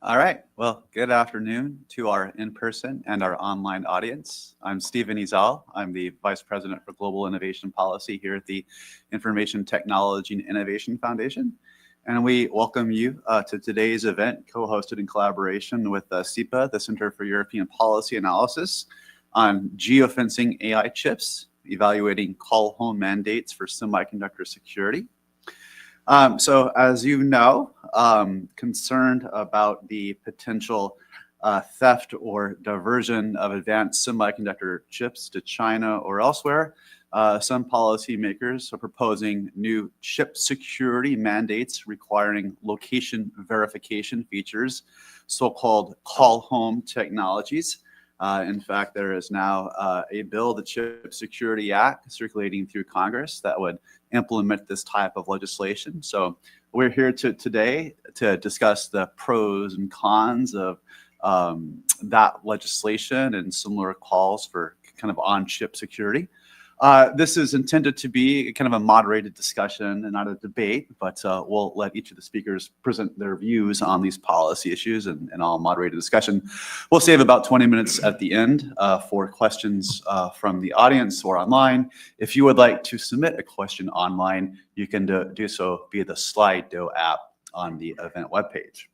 All right. Well, good afternoon to our in-person and our online audience. I'm Stephen Izal. I'm the Vice President for Global Innovation Policy here at the Information Technology and Innovation Foundation. And we welcome you to today's event, co-hosted in collaboration with CEPA, the Center for European Policy Analysis, on geofencing AI chips, evaluating call-home mandates for semiconductor security. So as you know, concerned about the potential theft or diversion of advanced semiconductor chips to China or elsewhere, some policymakers are proposing new chip security mandates requiring location verification features, so-called call-home technologies. In fact, there is now a bill, the Chip Security Act, circulating through Congress that would implement this type of legislation. So we're here today to discuss the pros and cons of that legislation and similar calls for kind of on-chip security. This is intended to be kind of a moderated discussion and not a debate, but we'll let each of the speakers present their views on these policy issues and I'll moderate a discussion. We'll save about 20 minutes at the end for questions from the audience or online. If you would like to submit a question online, you can do so via the Slido app on the event webpage.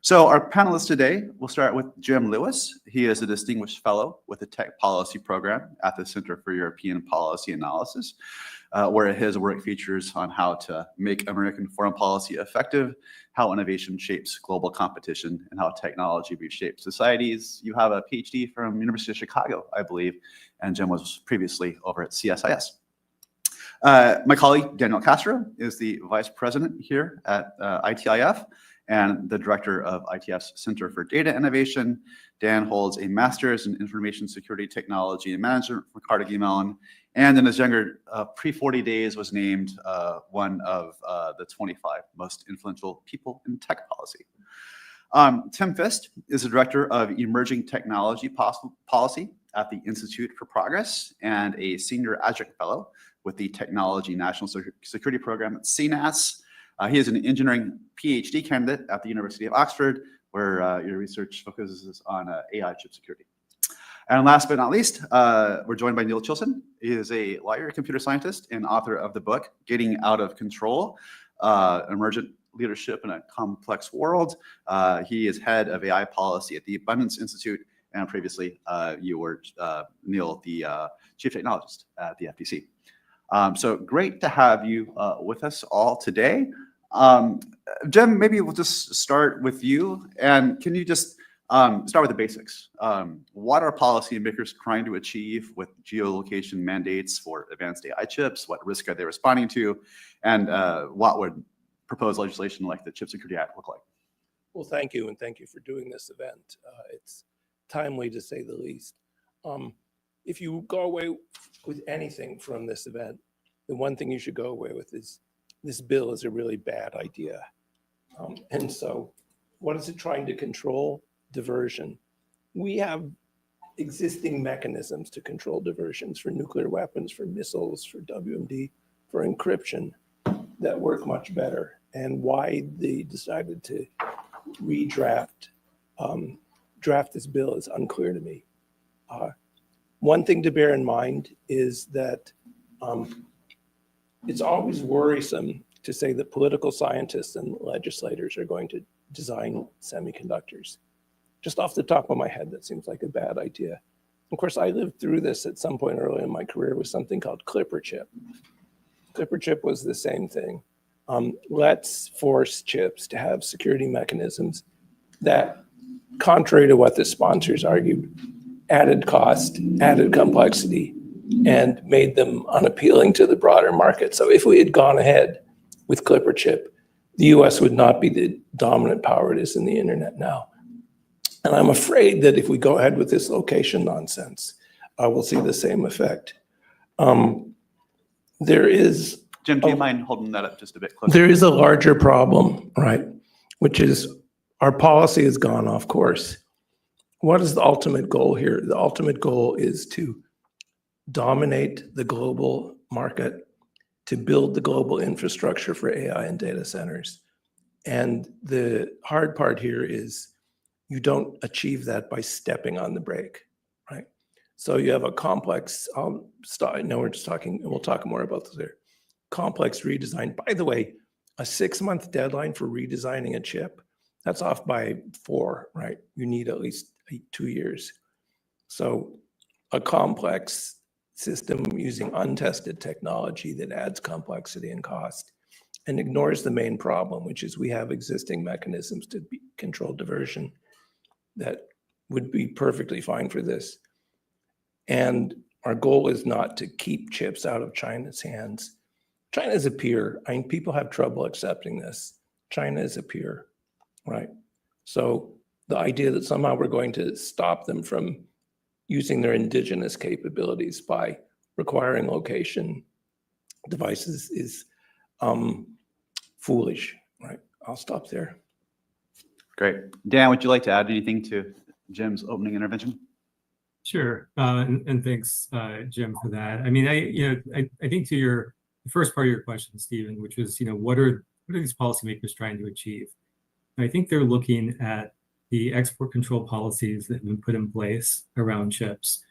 So our panelists today, we'll start with Jim Lewis. He is a distinguished fellow with the TechPolicy program at the Center for European Policy Analysis, where his work features on how to make American foreign policy effective, how innovation shapes global competition, and how technology reshapes societies. You have a PhD from University of Chicago, I believe, and Jim was previously over at CSIS. My colleague, Daniel Castro, is the vice president here at ITIF, and the director of ITF's Center for Data Innovation. Dan holds a master's in information security technology and management from Carnegie Mellon, and in his younger pre-40 days was named one of the 25 most influential people in tech policy. Tim Fist is the director of emerging technology policy at the Institute for Progress and a senior adjunct fellow with the Technology National Security Program at CNAS. He is an engineering PhD candidate at the University of Oxford, where your research focuses on AI chip security. And last but not least, we're joined by Neil Chilson. He is a lawyer, computer scientist, and author of the book, Getting Out of Control, Emergent Leadership in a Complex World. He is head of AI policy at the Abundance Institute, and previously you were, Neil, the chief technologist at the FTC. So great to have you with us all today. Jim, maybe we'll just start with you. And can you just start with the basics? What are policymakers trying to achieve with geolocation mandates for advanced AI chips? What risk are they responding to? And what would proposed legislation like the Chip Security Act look like? Well, thank you, and thank you for doing this event. It's timely to say the least. If you go away with anything from this event, the one thing you should go away with is this bill is a really bad idea. And so what is it trying to control? Diversion. We have existing mechanisms to control diversions for nuclear weapons, for missiles, for WMD, for encryption that work much better. And why they decided to draft this bill is unclear to me. One thing to bear in mind is that it's always worrisome to say that political scientists and legislators are going to design semiconductors. Just off the top of my head, that seems like a bad idea. Of course, I lived through this at some point early in my career with something called Clipper chip. Clipper chip was the same thing. Let's force chips to have security mechanisms that, contrary to what the sponsors argued, added cost, added complexity, and made them unappealing to the broader market. So if we had gone ahead with Clipper chip, the US would not be the dominant power it is in the internet now. And I'm afraid that if we go ahead with this location nonsense, we'll see the same effect. There is... Jim, do you mind holding that up just a bit closer? There is a larger problem, right? Which is our policy has gone off course. What is the ultimate goal here? The ultimate goal is to dominate the global market, to build the global infrastructure for AI and data centers. And the hard part here is you don't achieve that by stepping on the brake, right? So you have a complex, I know we're just talking, and we'll talk more about this later, complex redesign. By the way, a 6-month deadline for redesigning a chip, that's off by 4, right? You need at least 2 years. So a complex system using untested technology that adds complexity and cost and ignores the main problem, which is we have existing mechanisms to control diversion that would be perfectly fine for this. And our goal is not to keep chips out of China's hands. China is a peer. I mean, people have trouble accepting this. China is a peer, right? So the idea that somehow we're going to stop them from using their indigenous capabilities by requiring location devices is foolish, right? I'll stop there. Great. Dan, would you like to add anything to Jim's opening intervention? Sure, and thanks, Jim, for that. I mean, I think to the first part of your question, Stephen, which was, what are these policymakers trying to achieve? I think they're looking at the export control policies that have been put in place around chips,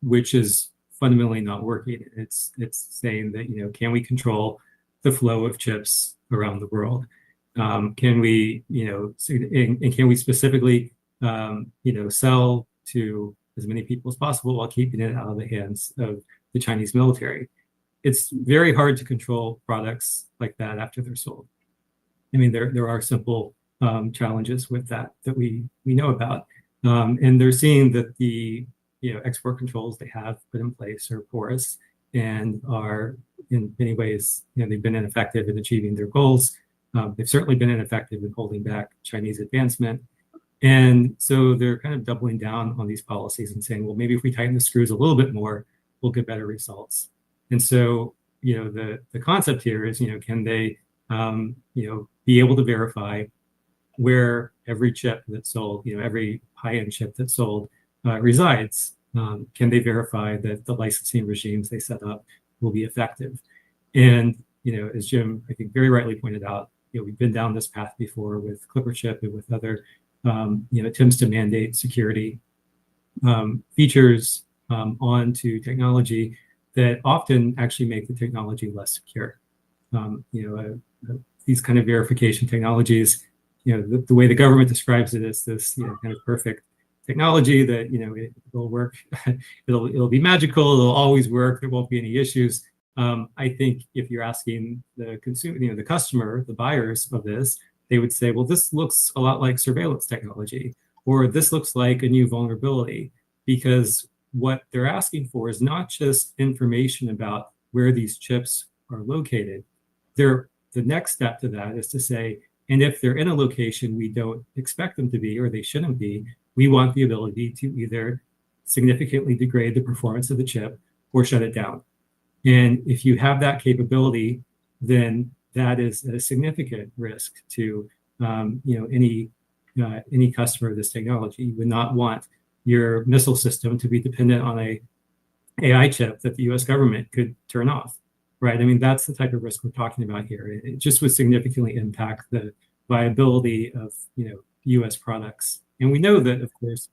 which is fundamentally not working. It's saying that, can we control the flow of chips around the world? Can we, and can we specifically, sell to as many people as possible while keeping it out of the hands of the Chinese military? It's very hard to control products like that after they're sold. I mean, there are simple challenges with that we know about, and they're seeing that the export controls they have put in place are porous and are in many ways they've been ineffective in achieving their goals. They've certainly been ineffective in holding back Chinese advancement. And so they're kind of doubling down on these policies and saying, well, maybe if we tighten the screws a little bit more, we'll get better results. And so, the concept here is, can they, be able to verify where every chip that's sold, every high-end chip that's sold resides? Can they verify that the licensing regimes they set up will be effective? And, as Jim, I think, very rightly pointed out, we've been down this path before with Clipper chip and with other attempts to mandate security features onto technology that often actually make the technology less secure. These kind of verification technologies, the way the government describes it is this kind of perfect technology that it will work, it'll be magical, it'll always work, there won't be any issues. I think if you're asking the consumer, the customer, the buyers of this, they would say, well, this looks a lot like surveillance technology, or this looks like a new vulnerability, because what they're asking for is not just information about where these chips are located. The next step to that is to say, and if they're in a location we don't expect them to be, or they shouldn't be, we want the ability to either significantly degrade the performance of the chip or shut it down. And if you have that capability, then that is a significant risk to any customer of this technology. You would not want your missile system to be dependent on a AI chip that the U.S. government could turn off, right? I mean, that's the type of risk we're talking about here. It just would significantly impact the viability of U.S. products. And we know that, of course,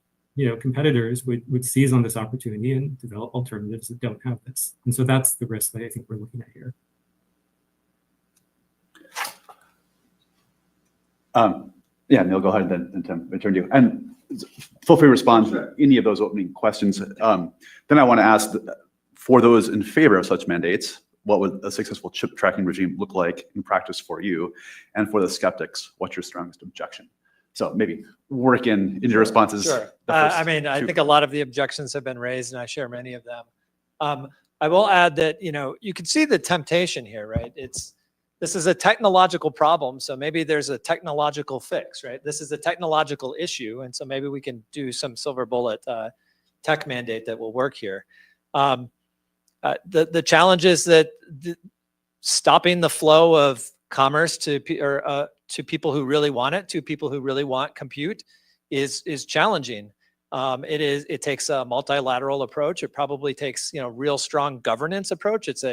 competitors would seize on this opportunity and develop alternatives that don't have this. And so that's the risk that I think we're looking at here. Yeah, Neil, go ahead and then Tim, return to you. And feel free to respond to any of those opening questions. Then I want to ask, for those in favor of such mandates, what would a successful chip tracking regime look like in practice for you? And for the skeptics, what's your strongest objection? So maybe work in your responses. Sure. I mean, I think a lot of the objections have been raised, and I share many of them. I will add that, you can see the temptation here, right? This is a technological problem, so maybe there's a technological fix, right? This is a technological issue, and so maybe we can do some silver bullet tech mandate that will work here. The challenge is that stopping the flow of commerce to people who really want it, to people who really want compute, is challenging. It takes a multilateral approach. It probably takes real strong governance approach. It's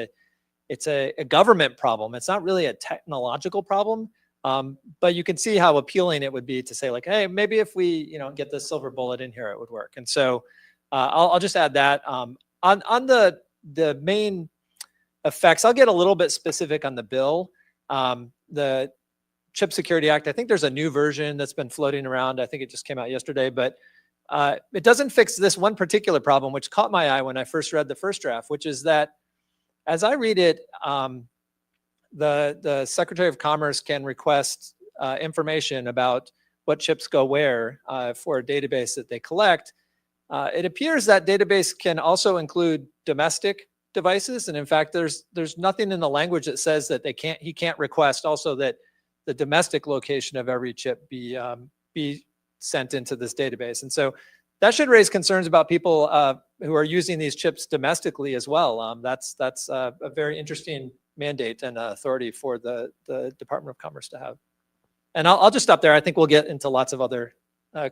a government problem. It's not really a technological problem. But you can see how appealing it would be to say like, hey, maybe if we, you know, get this silver bullet in here, it would work. And so I'll just add that on the main effects, I'll get a little bit specific on the bill. The Chip Security Act, I think there's a new version that's been floating around. I think it just came out yesterday, but it doesn't fix this one particular problem, which caught my eye when I first read the first draft, which is that as I read it, the Secretary of Commerce can request information about what chips go where for a database that they collect. It appears that database can also include domestic devices, and in fact, there's nothing in the language that says that he can't request also that the domestic location of every chip be sent into this database. And so that should raise concerns about people who are using these chips domestically as well. That's a very interesting mandate and authority for the Department of Commerce to have. And I'll just stop there. I think we'll get into lots of other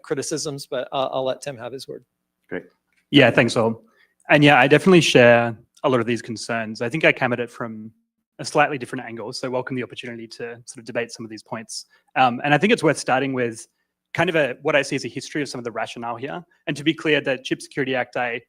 criticisms, but I'll let Tim have his word. Great. Yeah, thanks all. And yeah, I definitely share a lot of these concerns. I think I came at it from a slightly different angle, so welcome the opportunity to sort of debate some of these points. And I think it's worth starting with kind of what I see as a history of some of the rationale here. And to be clear, the Chip Security Act, I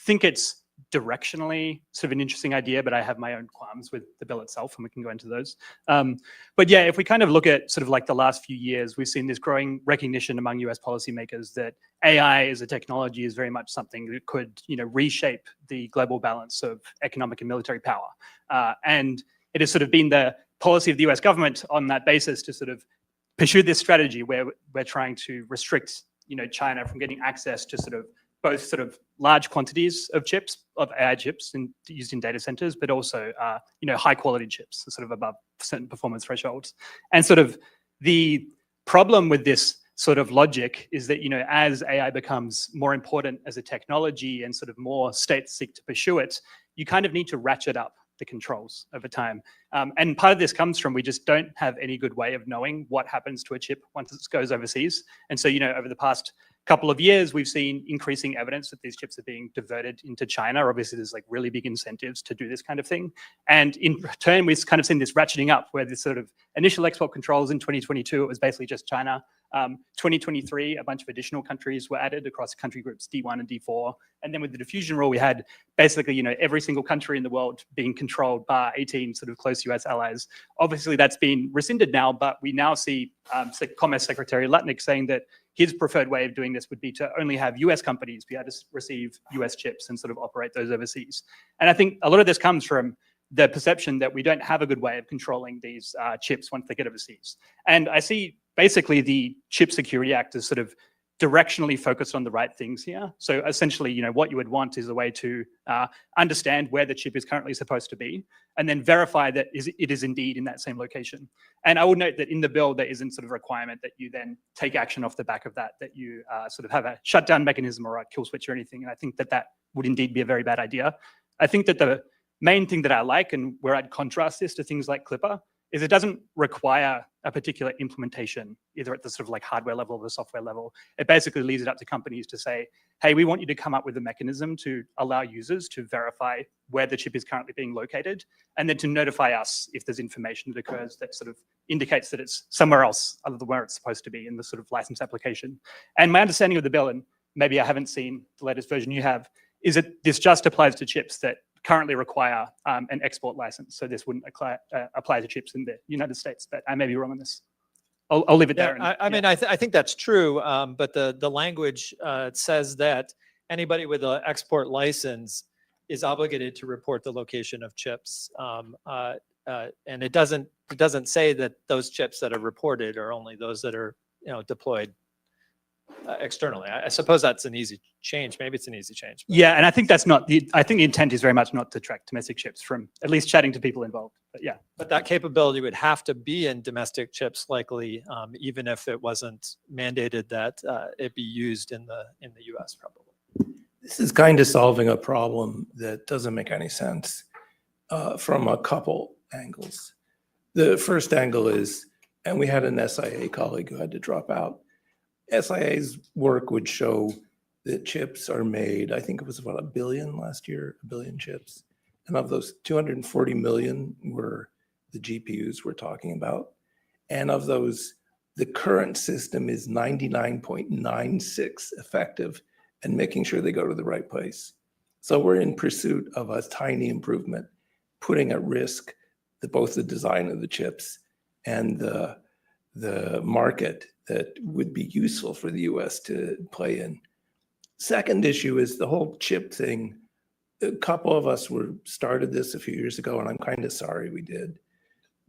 think it's directionally sort of an interesting idea, but I have my own qualms with the bill itself, and we can go into those. But yeah, if we kind of look at sort of like the last few years, we've seen this growing recognition among US policymakers that AI as a technology is very much something that could, you know, reshape the global balance of economic and military power. And it has sort of been the policy of the US government on that basis to sort of pursue this strategy where we're trying to restrict, you know, China from getting access to sort of both sort of large quantities of chips, of AI chips used in data centers, but also, you know, high quality chips, sort of above certain performance thresholds. And sort of the problem with this sort of logic is that, you know, as AI becomes more important as a technology and sort of more states seek to pursue it, you kind of need to ratchet up the controls over time. And part of this comes from we just don't have any good way of knowing what happens to a chip once it goes overseas. And so, you know, over the past couple of years, we've seen increasing evidence that these chips are being diverted into China. Obviously, there's like really big incentives to do this kind of thing. And in turn, we've kind of seen this ratcheting up where this sort of initial export controls in 2022, it was basically just China. 2023, a bunch of additional countries were added across country groups D1 and D4. And then with the diffusion rule, we had basically, you know, every single country in the world being controlled by 18 sort of close US allies. Obviously, that's been rescinded now, but we now see Commerce Secretary Lutnick saying that his preferred way of doing this would be to only have US companies be able to receive US chips and sort of operate those overseas. And I think a lot of this comes from the perception that we don't have a good way of controlling these chips once they get overseas. And I see basically the Chip Security Act is sort of directionally focused on the right things here. So essentially, you know, what you would want is a way to understand where the chip is currently supposed to be, and then verify that it is indeed in that same location. And I would note that in the bill, there isn't sort of a requirement that you then take action off the back of that you sort of have a shutdown mechanism or a kill switch or anything. And I think that that would indeed be a very bad idea. I think that the main thing that I like, and where I'd contrast this to things like Clipper, is it doesn't require a particular implementation, either at the sort of like hardware level or the software level. It basically leaves it up to companies to say, hey, we want you to come up with a mechanism to allow users to verify where the chip is currently being located, and then to notify us if there's information that occurs that sort of indicates that it's somewhere else other than where it's supposed to be in the sort of license application. And my understanding of the bill, and maybe I haven't seen the latest version you have, is that this just applies to chips that currently require an export license. So this wouldn't apply to chips in the United States, but I may be wrong on this. I'll leave it there. I mean, I think that's true, but the language says that anybody with an export license is obligated to report the location of chips. And it doesn't say that those chips that are reported are only those that are, you know, deployed externally. I suppose that's an easy change. Maybe it's an easy change. Yeah, and I think that's not I think the intent is very much not to track domestic chips from at least chatting to people involved. But yeah. But that capability would have to be in domestic chips, likely, even if it wasn't mandated that it be used in the U.S. probably. This is kind of solving a problem that doesn't make any sense from a couple angles. The first angle is, and we had an SIA colleague who had to drop out. SIA's work would show that chips are made, I think it was about 1 billion last year, 1 billion chips. And of those, 240 million were the GPUs we're talking about. And of those, the current system is 99.96 effective and making sure they go to the right place. So we're in pursuit of a tiny improvement, putting at risk both the design of the chips and the market that would be useful for the US to play in. Second issue is the whole chip thing. A couple of us started this a few years ago, and I'm kind of sorry we did,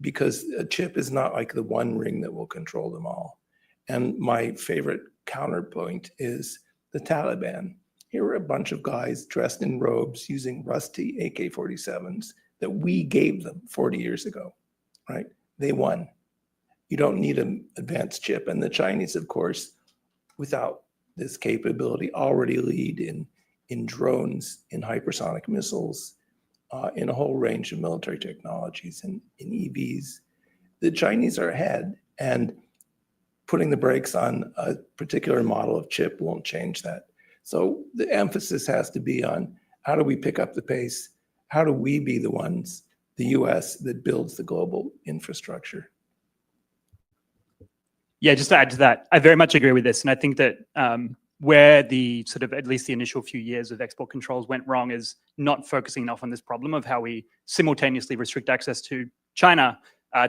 because a chip is not like the one ring that will control them all. And my favorite counterpoint is the Taliban. Here are a bunch of guys dressed in robes using rusty AK-47s that we gave them 40 years ago, right? They won. You don't need an advanced chip. And the Chinese, of course, without this capability, already lead in drones, in hypersonic missiles, in a whole range of military technologies, and in EVs. The Chinese are ahead, and putting the brakes on a particular model of chip won't change that. So the emphasis has to be on how do we pick up the pace? How do we be the ones, the US, that builds the global infrastructure? Yeah, just to add to that, I very much agree with this. And I think that where the sort of, at least the initial few years of export controls went wrong is not focusing enough on this problem of how we simultaneously restrict access to China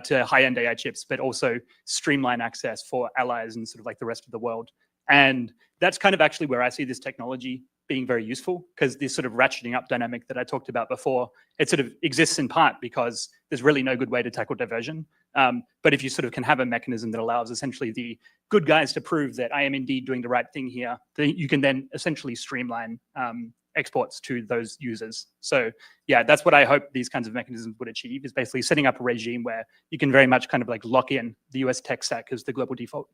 to high-end AI chips, but also streamline access for allies and sort of like the rest of the world. And that's kind of actually where I see this technology being very useful, because this sort of ratcheting up dynamic that I talked about before, it sort of exists in part because there's really no good way to tackle diversion. But if you sort of can have a mechanism that allows essentially the good guys to prove that I am indeed doing the right thing here, then you can then essentially streamline exports to those users. So yeah, that's what I hope these kinds of mechanisms would achieve, is basically setting up a regime where you can very much kind of like lock in the US tech stack as the global default.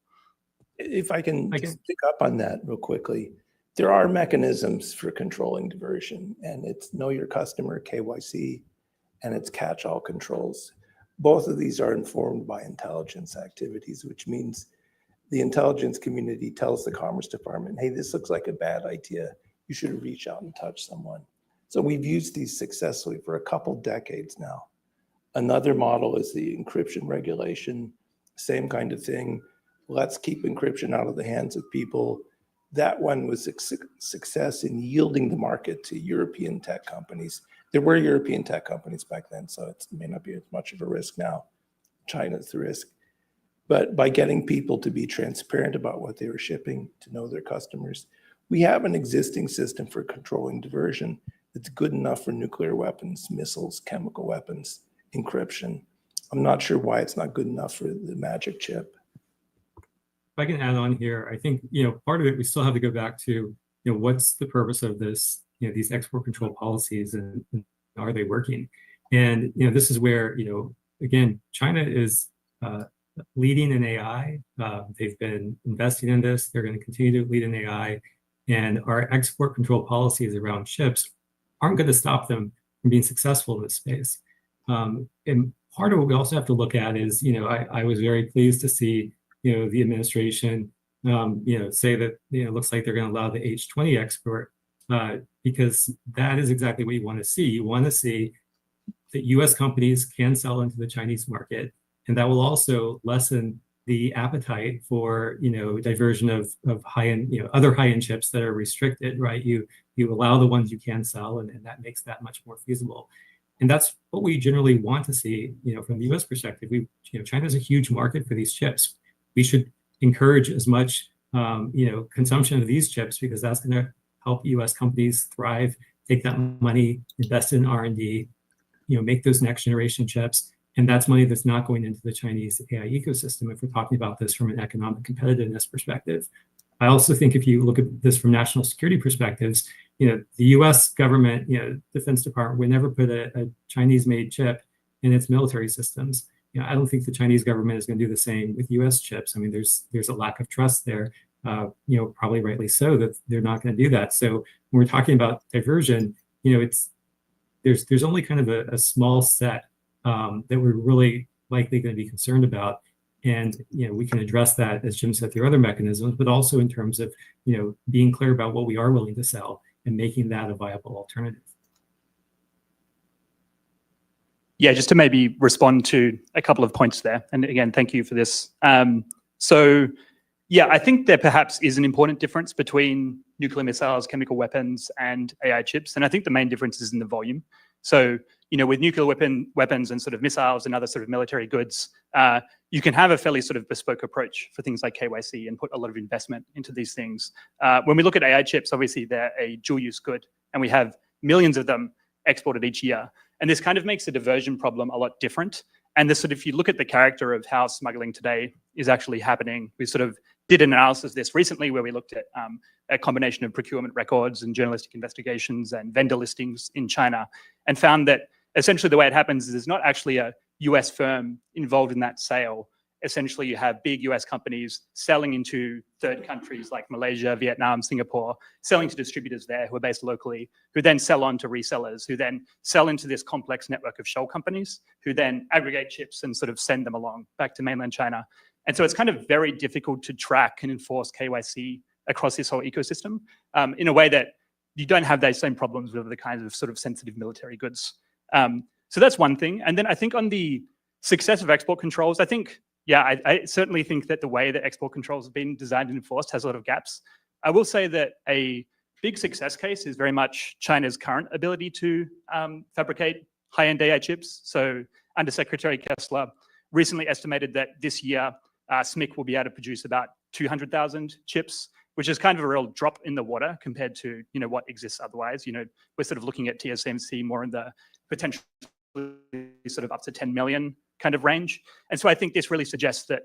If I can just pick up on that real quickly, there are mechanisms for controlling diversion, and it's know your customer, KYC, and it's catch-all controls. Both of these are informed by intelligence activities, which means the intelligence community tells the Commerce Department, hey, this looks like a bad idea. You should reach out and touch someone. So we've used these successfully for a couple decades now. Another model is the encryption regulation, same kind of thing. Let's keep encryption out of the hands of people. That one was a success in yielding the market to European tech companies. There were European tech companies back then, so it may not be as much of a risk now. China's the risk. But by getting people to be transparent about what they were shipping, to know their customers, we have an existing system for controlling diversion that's good enough for nuclear weapons, missiles, chemical weapons, encryption. I'm not sure why it's not good enough for the magic chip. If I can add on here, I think, part of it, we still have to go back to, what's the purpose of this, these export control policies, and are they working? And, this is where, again, China is leading in AI. They've been investing in this. They're going to continue to lead in AI. And our export control policies around chips aren't going to stop them from being successful in this space. And part of what we also have to look at is, I was very pleased to see the administration, say that, it looks like they're going to allow the H-20 export, because that is exactly what you want to see. You want to see that U.S. companies can sell into the Chinese market, and that will also lessen the appetite for, diversion of high-end, other high-end chips that are restricted, right? You allow the ones you can sell, and that makes that much more feasible. And that's what we generally want to see, from the U.S. perspective. China's a huge market for these chips. We should encourage as much, consumption of these chips, because that's going to help U.S. companies thrive, take that money, invest in R&D, make those next generation chips. And that's money that's not going into the Chinese AI ecosystem, if we're talking about this from an economic competitiveness perspective. I also think if you look at this from national security perspectives, the U.S. government, Defense Department would never put a Chinese-made chip in its military systems. I don't think the Chinese government is going to do the same with U.S. chips. I mean, there's a lack of trust there, probably rightly so, that they're not going to do that. So when we're talking about diversion, there's only kind of a small set that we're really likely going to be concerned about. And, we can address that, as Jim said, through other mechanisms, but also in terms of, being clear about what we are willing to sell and making that a viable alternative. Yeah, just to maybe respond to a couple of points there. And again, thank you for this. Yeah, I think there perhaps is an important difference between nuclear missiles, chemical weapons, and AI chips. And I think the main difference is in the volume. So, with nuclear weapons and sort of missiles and other sort of military goods, you can have a fairly sort of bespoke approach for things like KYC and put a lot of investment into these things. When we look at AI chips, obviously they're a dual-use good, and we have millions of them exported each year. And this kind of makes the diversion problem a lot different. And this sort of, if you look at the character of how smuggling today is actually happening, we sort of did an analysis of this recently where we looked at a combination of procurement records and journalistic investigations and vendor listings in China, and found that essentially the way it happens is there's not actually a US firm involved in that sale. Essentially, you have big US companies selling into third countries like Malaysia, Vietnam, Singapore, selling to distributors there who are based locally, who then sell on to resellers, who then sell into this complex network of shell companies, who then aggregate chips and sort of send them along back to mainland China. And so it's kind of very difficult to track and enforce KYC across this whole ecosystem in a way that you don't have those same problems with the kinds of sort of sensitive military goods. So that's one thing. And then I think on the success of export controls, I think, yeah, I certainly think that the way that export controls have been designed and enforced has a lot of gaps. I will say that a big success case is very much China's current ability to fabricate high-end AI chips. So Undersecretary Kessler recently estimated that this year, SMIC will be able to produce about 200,000 chips, which is kind of a real drop in the water compared to what exists otherwise. We're sort of looking at TSMC more in the potential sort of up to 10 million kind of range. And so I think this really suggests that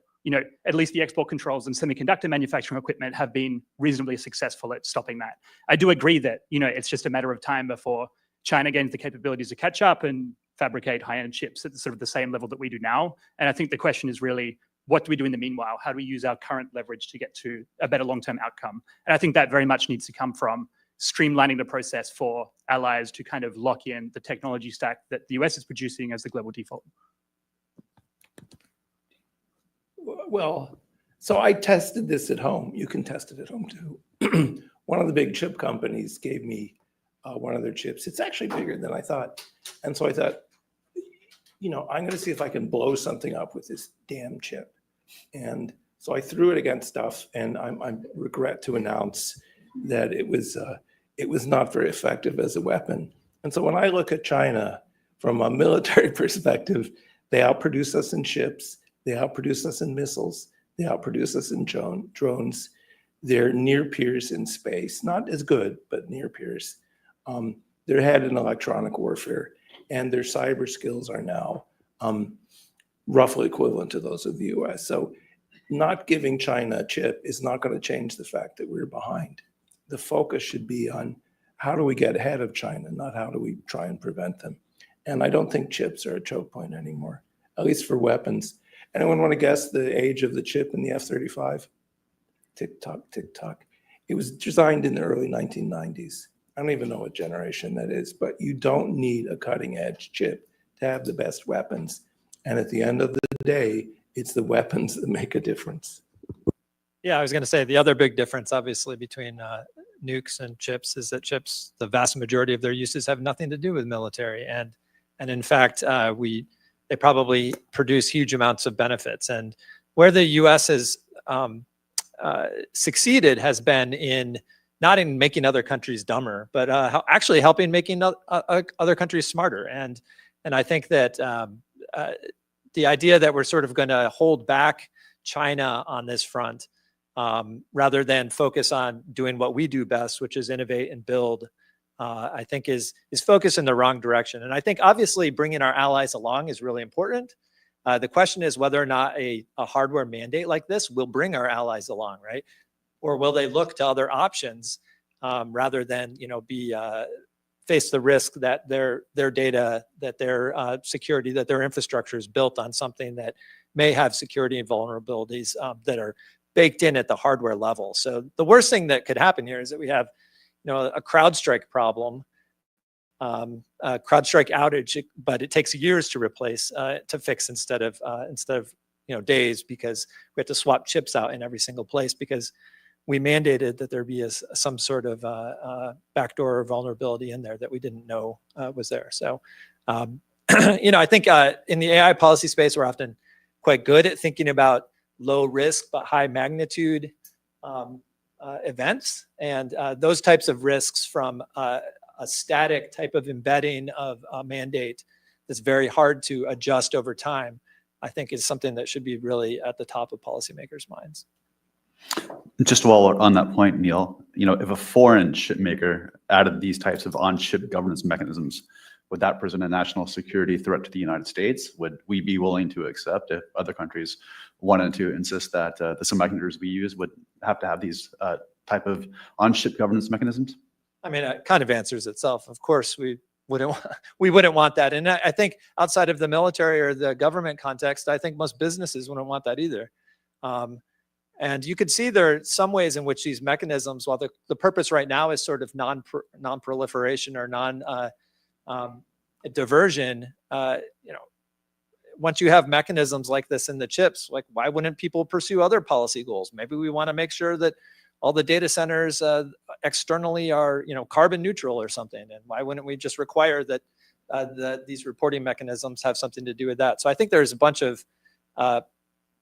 at least the export controls and semiconductor manufacturing equipment have been reasonably successful at stopping that. I do agree that it's just a matter of time before China gains the capabilities to catch up and fabricate high-end chips at sort of the same level that we do now. And I think the question is really, what do we do in the meanwhile? How do we use our current leverage to get to a better long-term outcome? And I think that very much needs to come from streamlining the process for allies to kind of lock in the technology stack that the US is producing as the global default. Well, so I tested this at home. You can test it at home too. One of the big chip companies gave me one of their chips. It's actually bigger than I thought. And so I thought, I'm going to see if I can blow something up with this damn chip. And so I threw it against stuff, and I regret to announce that it was not very effective as a weapon. And so when I look at China from a military perspective, they outproduce us in chips, they outproduce us in missiles, they outproduce us in drones. They're near peers in space, not as good, but near peers. They're ahead in electronic warfare, and their cyber skills are now roughly equivalent to those of the US. So not giving China a chip is not going to change the fact that we're behind. The focus should be on how do we get ahead of China, not how do we try and prevent them. And I don't think chips are a choke point anymore, at least for weapons. Anyone want to guess the age of the chip in the F-35? Tick tock, tick tock. It was designed in the early 1990s. I don't even know what generation that is, but you don't need a cutting edge chip to have the best weapons. And at the end of the day, it's the weapons that make a difference. Yeah, I was going to say the other big difference, obviously, between nukes and chips is that chips, the vast majority of their uses have nothing to do with military, and in fact, they probably produce huge amounts of benefits. And where the U.S. has succeeded has been not in making other countries dumber, but actually helping making other countries smarter. And I think that the idea that we're sort of going to hold back China on this front, rather than focus on doing what we do best, which is innovate and build, I think is focused in the wrong direction. And I think obviously bringing our allies along is really important. The question is whether or not a hardware mandate like this will bring our allies along, right? Or will they look to other options rather than face the risk that their data, that their security, that their infrastructure is built on something that may have security and vulnerabilities that are baked in at the hardware level. So the worst thing that could happen here is that we have a CrowdStrike problem, a CrowdStrike outage, but it takes years to replace, to fix instead of days, because we have to swap chips out in every single place because we mandated that there be some sort of backdoor vulnerability in there that we didn't know was there. So I think in the AI policy space, we're often quite good at thinking about low risk but high magnitude events, and those types of risks from a static type of embedding of a mandate that's very hard to adjust over time, I think is something that should be really at the top of policymakers' minds. Just while we're on that point, Neil, if a foreign chip maker added these types of on-chip governance mechanisms, would that present a national security threat to the United States? Would we be willing to accept if other countries wanted to insist that the semiconductors we use would have to have these type of on-chip governance mechanisms? I mean, it kind of answers itself. Of course, we wouldn't want that. And I think outside of the military or the government context, I think most businesses wouldn't want that either. And you could see there are some ways in which these mechanisms, while the purpose right now is sort of non-proliferation or diversion, once you have mechanisms like this in the chips, like why wouldn't people pursue other policy goals? Maybe we want to make sure that all the data centers externally are, carbon neutral or something. And why wouldn't we just require that these reporting mechanisms have something to do with that? So I think there's a bunch of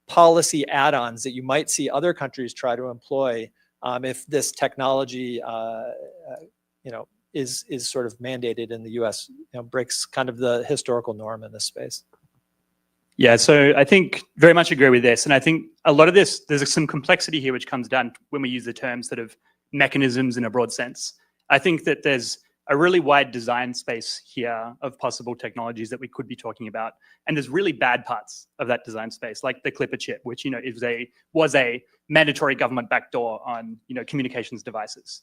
policy add-ons that you might see other countries try to employ if this technology, is sort of mandated in the U.S. Breaks kind of the historical norm in this space. Yeah, so I think very much agree with this. And I think a lot of this, there's some complexity here which comes down when we use the term sort of mechanisms in a broad sense. I think that there's a really wide design space here of possible technologies that we could be talking about. And there's really bad parts of that design space, like the Clipper chip, which was a mandatory government backdoor on communications devices.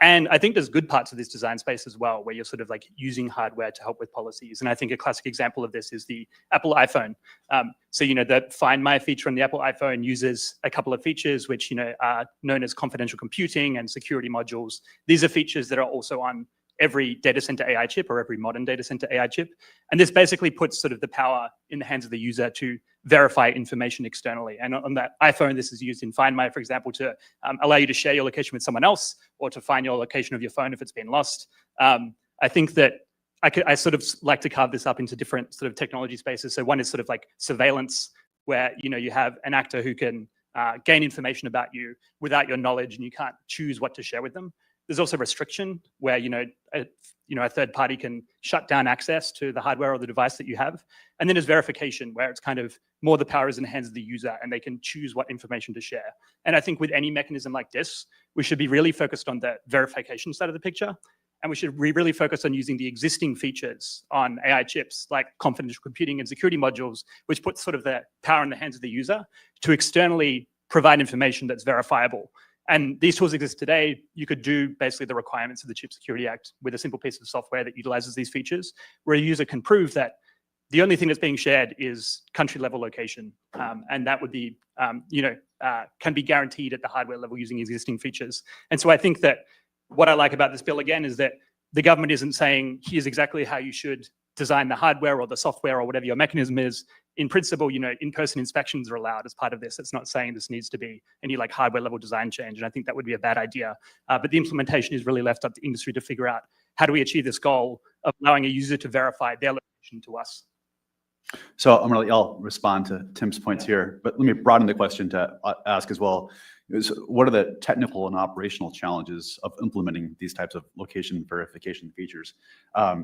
And I think there's good parts of this design space as well, where you're sort of like using hardware to help with policies. And I think a classic example of this is the Apple iPhone. So the Find My feature on the Apple iPhone uses a couple of features which are known as confidential computing and security modules. These are features that are also on every data center AI chip or every modern data center AI chip. And this basically puts sort of the power in the hands of the user to verify information externally. And on that iPhone, this is used in Find My, for example, to allow you to share your location with someone else or to find your location of your phone if it's been lost. I think that I sort of like to carve this up into different sort of technology spaces. So one is sort of like surveillance, where you have an actor who can gain information about you without your knowledge, and you can't choose what to share with them. There's also restriction, where a third party can shut down access to the hardware or the device that you have. And then there's verification, where it's kind of more the power is in the hands of the user and they can choose what information to share. And I think with any mechanism like this, we should be really focused on the verification side of the picture. And we should really focus on using the existing features on AI chips, like confidential computing and security modules, which put sort of the power in the hands of the user to externally provide information that's verifiable. And these tools exist today. You could do basically the requirements of the Chip Security Act with a simple piece of software that utilizes these features, where a user can prove that the only thing that's being shared is country level location. And that would be, can be guaranteed at the hardware level using existing features. And so I think that what I like about this bill, again, is that the government isn't saying, here's exactly how you should design the hardware or the software or whatever your mechanism is. In principle, in-person inspections are allowed as part of this. It's not saying this needs to be any like hardware level design change. And I think that would be a bad idea. But the implementation is really left up to industry to figure out how do we achieve this goal of allowing a user to verify their location to us. So I'm going to let y'all respond to Tim's points here, but let me broaden the question to ask as well. What are the technical and operational challenges of implementing these types of location verification features?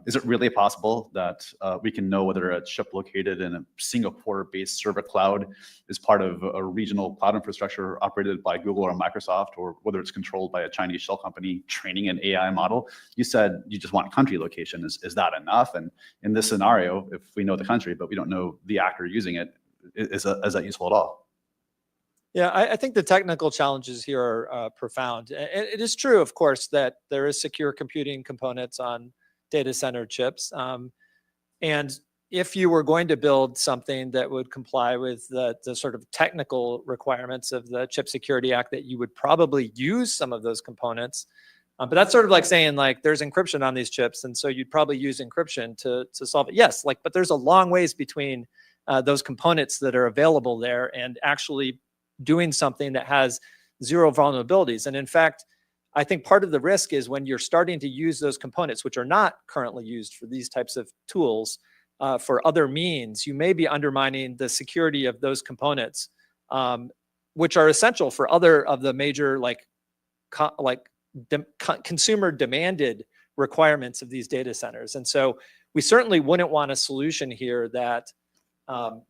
Is it really possible that we can know whether a chip located in a Singapore-based server cloud is part of a regional cloud infrastructure operated by Google or Microsoft, or whether it's controlled by a Chinese shell company training an AI model? You said you just want country location. Is that enough? And in this scenario, if we know the country, but we don't know the actor using it, is that useful at all? Yeah, I think the technical challenges here are profound. It is true, of course, that there is secure computing components on data center chips. And if you were going to build something that would comply with the sort of technical requirements of the Chip Security Act, that you would probably use some of those components. But that's sort of like saying, like, there's encryption on these chips, and so you'd probably use encryption to solve it. Yes, but there's a long ways between those components that are available there and actually doing something that has zero vulnerabilities. And in fact, I think part of the risk is when you're starting to use those components, which are not currently used for these types of tools, for other means, you may be undermining the security of those components, which are essential for other of the major consumer demanded requirements of these data centers. And so we certainly wouldn't want a solution here that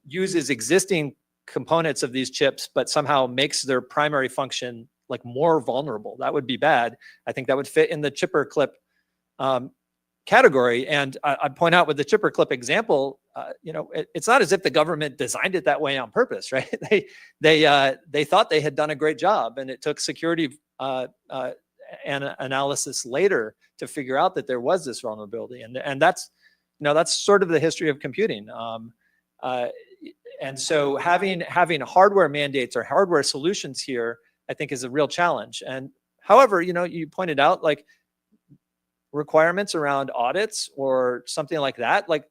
uses existing components of these chips, but somehow makes their primary function like more vulnerable. That would be bad. I think that would fit in the chipper clip category. And I'd point out with the chipper clip example, it's not as if the government designed it that way on purpose, right? They thought they had done a great job, and it took security analysis later to figure out that there was this vulnerability. And that's sort of the history of computing. And so having hardware mandates or hardware solutions here, I think, is a real challenge. And however, you pointed out like requirements around audits or something like that, like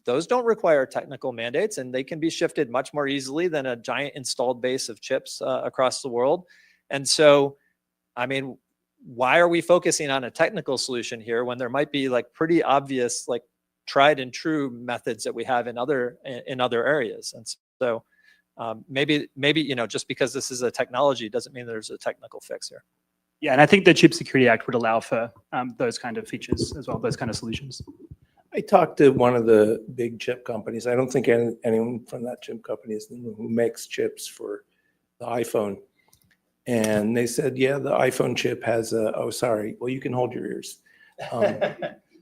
those don't require technical mandates, and they can be shifted much more easily than a giant installed base of chips across the world. And so, I mean, why are we focusing on a technical solution here when there might be like pretty obvious, like tried and true methods that we have in other areas? And so maybe just because this is a technology doesn't mean there's a technical fix here. Yeah, and I think the Chip Security Act would allow for those kind of features as well, those kind of solutions. I talked to one of the big chip companies. I don't think anyone from that chip company is in the room who makes chips for the iPhone. And they said, yeah, the iPhone chip has oh, sorry. Well, you can hold your ears.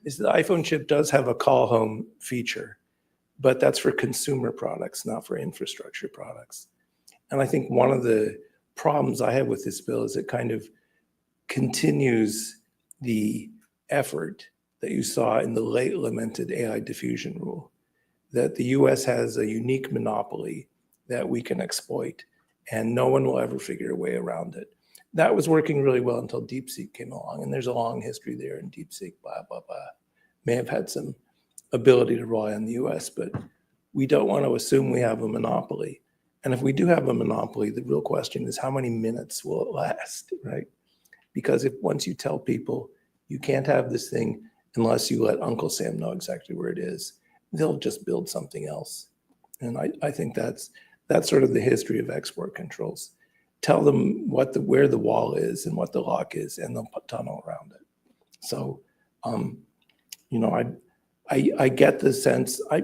Is the iPhone chip does have a call home feature, but that's for consumer products, not for infrastructure products. And I think one of the problems I have with this bill is it kind of continues the effort that you saw in the late lamented AI diffusion rule, that the US has a unique monopoly that we can exploit, and no one will ever figure a way around it. That was working really well until DeepSeek came along, and there's a long history there, and DeepSeek, blah, blah, blah, may have had some ability to rely on the US, but we don't want to assume we have a monopoly. And if we do have a monopoly, the real question is how many minutes will it last, right? Because if once you tell people you can't have this thing unless you let Uncle Sam know exactly where it is, they'll just build something else. And I think that's sort of the history of export controls. Tell them where the wall is and what the lock is, and they'll tunnel around it. So, I get the sense. I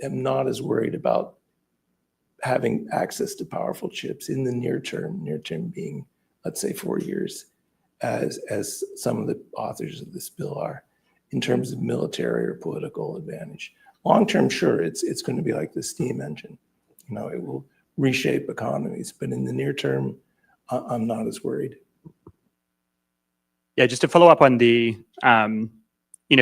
am not as worried about having access to powerful chips in the near term being, let's say, 4 years, as some of the authors of this bill are, in terms of military or political advantage. Long term, sure, it's going to be like the steam engine. It will reshape economies, but in the near term, I'm not as worried. Yeah, just to follow up on the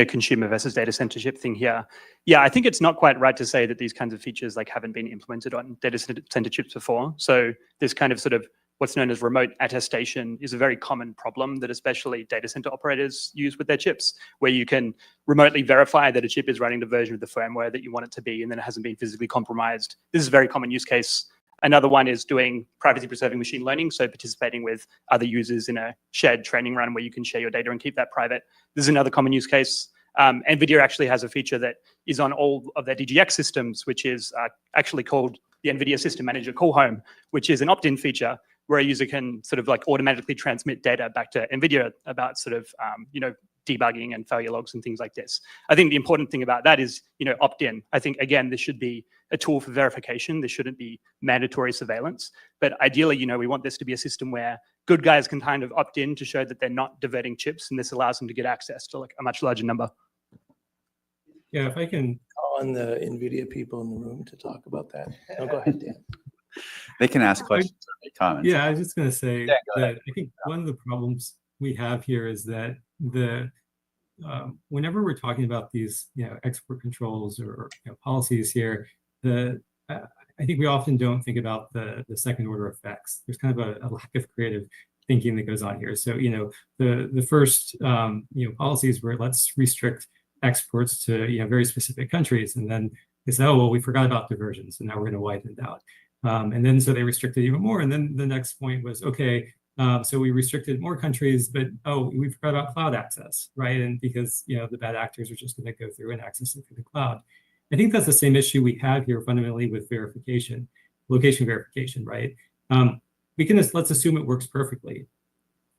consumer versus data center chip thing here. Yeah, I think it's not quite right to say that these kinds of features haven't been implemented on data center chips before. So this kind of sort of what's known as remote attestation is a very common problem that especially data center operators use with their chips, where you can remotely verify that a chip is running the version of the firmware that you want it to be, and then it hasn't been physically compromised. This is a very common use case. Another one is doing privacy-preserving machine learning, so participating with other users in a shared training run where you can share your data and keep that private. This is another common use case. NVIDIA actually has a feature that is on all of their DGX systems, which is actually called the NVIDIA System Manager Call Home, which is an opt-in feature where a user can sort of automatically transmit data back to NVIDIA about sort of, debugging and failure logs and things like this. I think the important thing about that is, opt-in. I think, again, this should be a tool for verification. This shouldn't be mandatory surveillance. But ideally, we want this to be a system where good guys can kind of opt in to show that they're not diverting chips, and this allows them to get access to a much larger number. Yeah, if I can Call on the NVIDIA people in the room to talk about that. No, go ahead, Dan. They can ask questions or make comments. Yeah, I was just going to say Yeah, go that ahead. I think one of the problems we have here is that whenever we're talking about these, export controls or policies here, I think we often don't think about the second order effects. There's kind of a lack of creative thinking that goes on here. So, the first, policies were let's restrict exports to, very specific countries, and then they said, oh well, we forgot about diversions, and now we're going to widen it out. And then so they restricted even more. And then the next point was, okay, So we restricted more countries, but we forgot about cloud access, right? And because the bad actors are just going to go through and access it through the cloud. I think that's the same issue we have here fundamentally with verification, location verification, right? Let's assume it works perfectly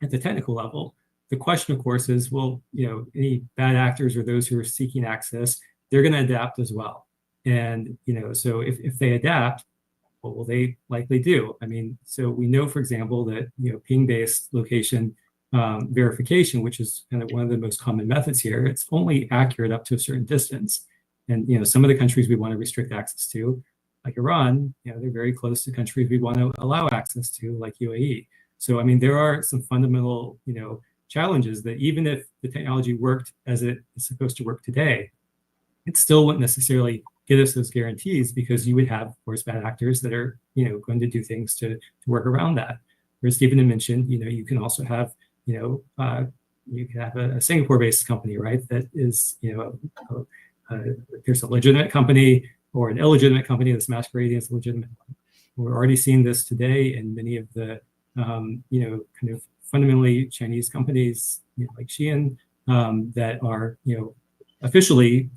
at the technical level. The question, of course, is, well, any bad actors or those who are seeking access, they're going to adapt as well. And so if they adapt, what will they likely do? I mean, so we know, for example, that ping-based location verification, which is kind of one of the most common methods here, it's only accurate up to a certain distance. And some of the countries we want to restrict access to, like Iran, they're very close to countries we want to allow access to, like UAE. So I mean, there are some fundamental challenges that even if the technology worked as it is supposed to work today, it still wouldn't necessarily give us those guarantees, because you would have, of course, bad actors that are going to do things to work around that. Whereas Stephen had mentioned, you can also have you can have a Singapore-based company, right? That is there's a legitimate company or an illegitimate company that's masquerading as a legitimate one. We're already seeing this today in many of the kind of fundamentally Chinese companies, like Xi'an, that are officially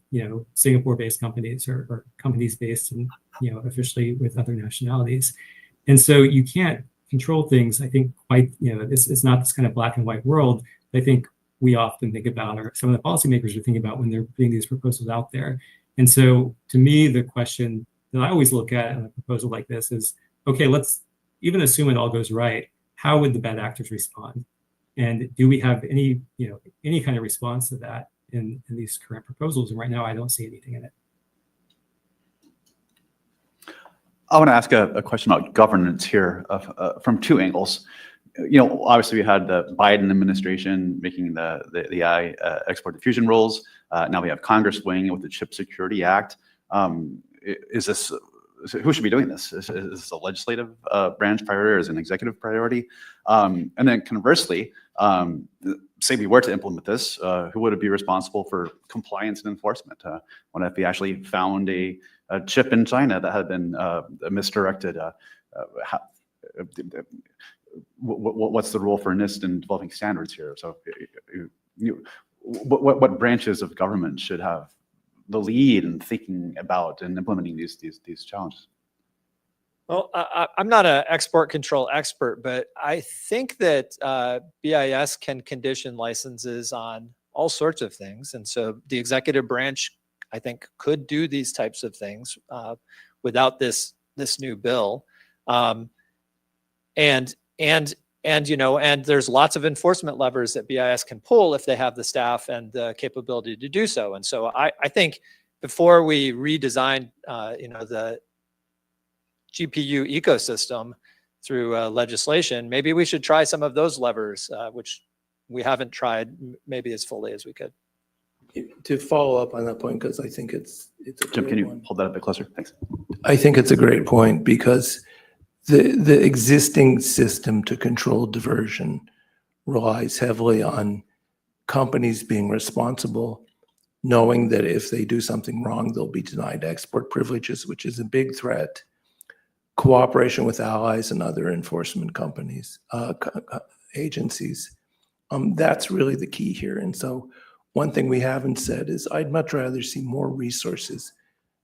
Singapore-based companies or companies based in officially with other nationalities. And so you can't control things, I think, quite, it's not this kind of black and white world I think we often think about, or some of the policymakers are thinking about when they're putting these proposals out there. And so to me, the question that I always look at in a proposal like this is, okay, let's even assume it all goes right. How would the bad actors respond? And do we have any kind of response to that in these current proposals? And right now, I don't see anything in it. I want to ask a question about governance here from two angles. Obviously we had the Biden administration making the AI export diffusion rules. Now we have Congress weighing in with the Chip Security Act. Who should be doing this? Is this a legislative branch priority or is it an executive priority? And then conversely, say we were to implement this, who would be responsible for compliance and enforcement? What if we actually found a chip in China that had been misdirected? What's the role for NIST in developing standards here? So what branches of government should have the lead in thinking about and implementing these challenges? Well, I'm not an export control expert, but I think that BIS can condition licenses on all sorts of things. And so the executive branch, I think, could do these types of things without this new bill. And there's lots of enforcement levers that BIS can pull if they have the staff and the capability to do so. And so I think before we redesign, the GPU ecosystem through legislation, maybe we should try some of those levers, which we haven't tried maybe as fully as we could. To follow up on that point, because I think it's a Jim, can you one. hold that a bit closer? Thanks. I think it's a great point, because the existing system to control diversion relies heavily on companies being responsible, knowing that if they do something wrong, they'll be denied export privileges, which is a big threat. Cooperation with allies and other enforcement companies, agencies. That's really the key here. And so one thing we haven't said is I'd much rather see more resources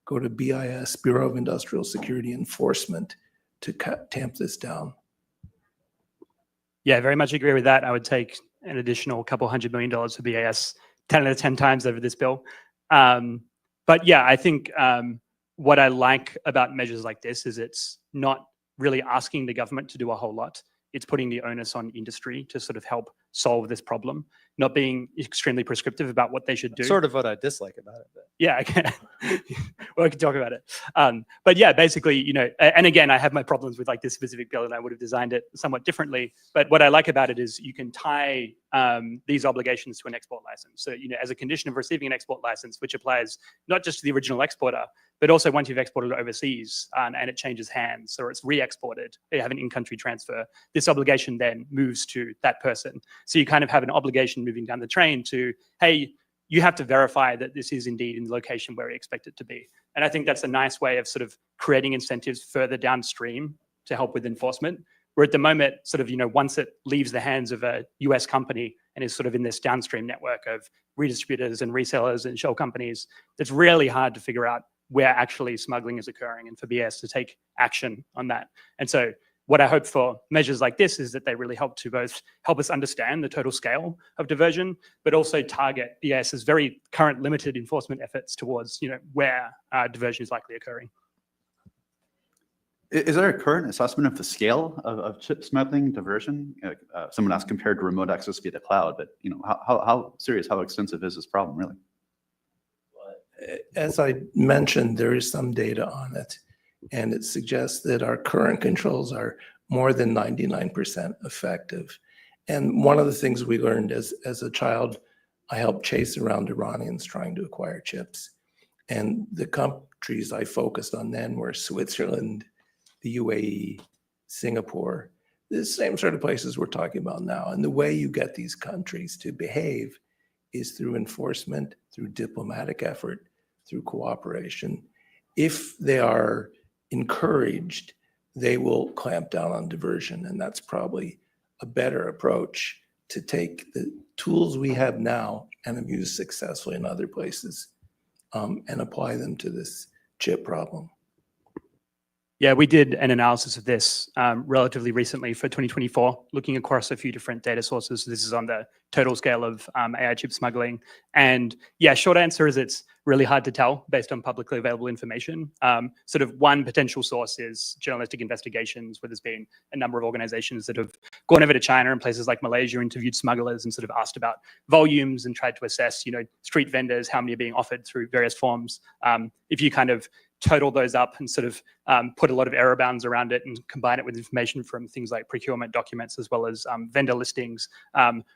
go to BIS, Bureau of Industrial Security Enforcement, to tamp this down. Yeah, very much agree with that. I would take an additional couple $100 million for BIS 10 out of 10 times over this bill. But yeah, I think what I like about measures like this is it's not really asking the government to do a whole lot. It's putting the onus on industry to sort of help solve this problem, not being extremely prescriptive about what they should do. That's sort of what I dislike about it. But. Yeah, okay. Well, I can talk about it. But yeah, basically, and again, I have my problems with like this specific bill and I would have designed it somewhat differently. But what I like about it is you can tie these obligations to an export license. So, as a condition of receiving an export license, which applies not just to the original exporter, but also once you've exported it overseas and it changes hands or it's re-exported, you have an in-country transfer, this obligation then moves to that person. So you kind of have an obligation moving down the train to, hey, you have to verify that this is indeed in the location where we expect it to be. And I think that's a nice way of sort of creating incentives further downstream to help with enforcement, Where at the moment, sort of, once it leaves the hands of a US company and is sort of in this downstream network of redistributors and resellers and shell companies, it's really hard to figure out where actually smuggling is occurring and for BS to take action on that. And so what I hope for measures like this is that they really help to both help us understand the total scale of diversion, but also target BS's very current limited enforcement efforts towards, where diversion is likely occurring. Is there a current assessment of the scale of chip smuggling diversion? Someone asked compared to remote access via the cloud, but how serious, how extensive is this problem really? As I mentioned, there is some data on it, and it suggests that our current controls are more than 99% effective. And one of the things we learned as a child, I helped chase around Iranians trying to acquire chips. And the countries I focused on then were Switzerland, the UAE, Singapore, the same sort of places we're talking about now. And the way you get these countries to behave is through enforcement, through diplomatic effort, through cooperation. If they are encouraged, they will clamp down on diversion. And that's probably a better approach to take the tools we have now and have used successfully in other places and apply them to this chip problem. Yeah, we did an analysis of this relatively recently for 2024, looking across a few different data sources. So this is on the total scale of AI chip smuggling. And yeah, short answer is it's really hard to tell based on publicly available information. Sort of one potential source is journalistic investigations, where there's been a number of organizations that have gone over to China and places like Malaysia, interviewed smugglers and sort of asked about volumes and tried to assess, street vendors, how many are being offered through various forms. If you kind of total those up and sort of put a lot of error bounds around it and combine it with information from things like procurement documents as well as vendor listings,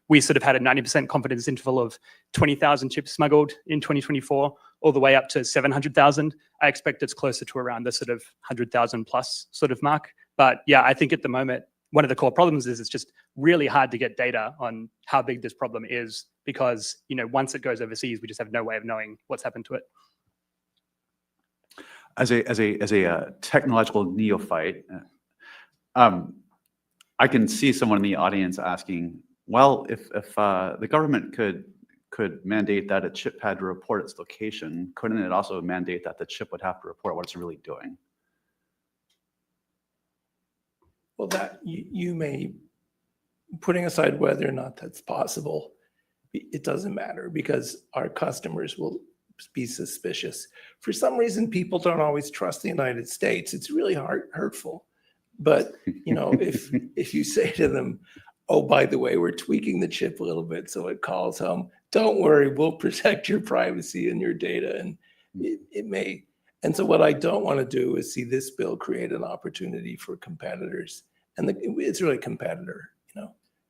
we sort of had a 90% confidence interval of 20,000 chips smuggled in 2024, all the way up to 700,000. I expect it's closer to around the sort of 100,000 plus sort of mark. But yeah, I think at the moment, one of the core problems is it's just really hard to get data on how big this problem is because, once it goes overseas, we just have no way of knowing what's happened to it. As a technological neophyte, I can see someone in the audience asking, well, if the government could mandate that a chip had to report its location, couldn't it also mandate that the chip would have to report what it's really doing? Well, that you may, putting aside whether or not that's possible, it doesn't matter because our customers will be suspicious. For some reason, people don't always trust the United States. It's really hurtful. But if you say to them, oh, by the way, we're tweaking the chip a little bit so it calls home, don't worry, we'll protect your privacy and your data. And it may. And so what I don't want to do is see this bill create an opportunity for competitors. And it's really a competitor,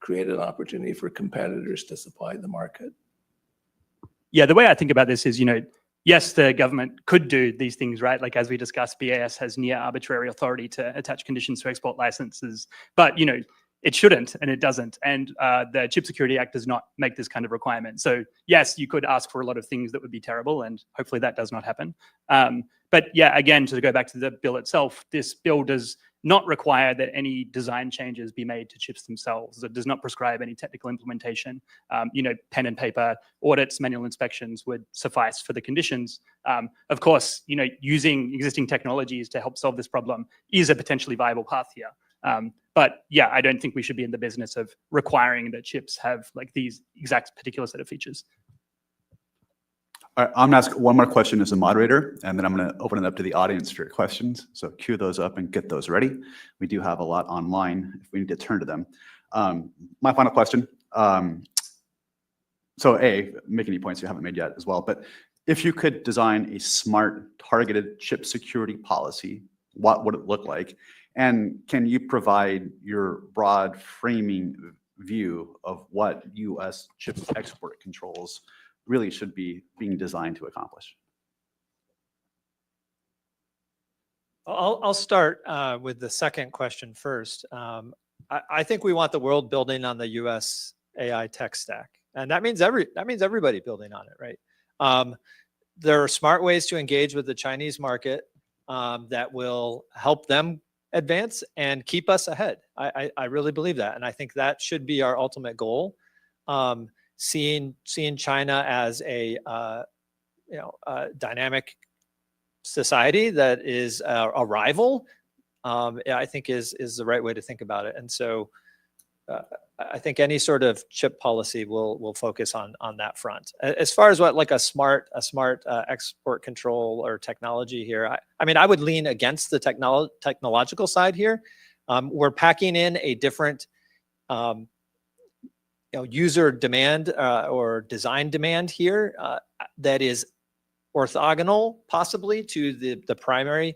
create an opportunity for competitors to supply the market. Yeah, the way I think about this is, yes, the government could do these things, right? Like as we discussed, BAS has near arbitrary authority to attach conditions to export licenses, but it shouldn't and it doesn't. And the Chip Security Act does not make this kind of requirement. So yes, you could ask for a lot of things that would be terrible, and hopefully that does not happen. But yeah, again, to go back to the bill itself, this bill does not require that any design changes be made to chips themselves. It does not prescribe any technical implementation. Pen and paper audits, manual inspections would suffice for the conditions. Of course, using existing technologies to help solve this problem is a potentially viable path here. But yeah, I don't think we should be in the business of requiring that chips have like these exact particular set of features. All right, I'm going to ask one more question as a moderator, and then I'm going to open it up to the audience for your questions. So queue those up and get those ready. We do have a lot online if we need to turn to them. My final question. So A, make any points you haven't made yet as well, but if you could design a smart, targeted chip security policy, what would it look like? And can you provide your broad framing view of what U.S. chip export controls really should be being designed to accomplish? I'll start with the second question first. I think we want the world building on the U.S. AI tech stack, and that means everybody building on it, right? There are smart ways to engage with the Chinese market that will help them advance and keep us ahead. I really believe that. And I think that should be our ultimate goal. Seeing China as a dynamic society that is a rival, I think is the right way to think about it. And so I think any sort of chip policy will focus on that front. As far as what like a smart export control or technology here, I mean, I would lean against the technological side here. We're packing in a different user demand or design demand here that is orthogonal possibly to the primary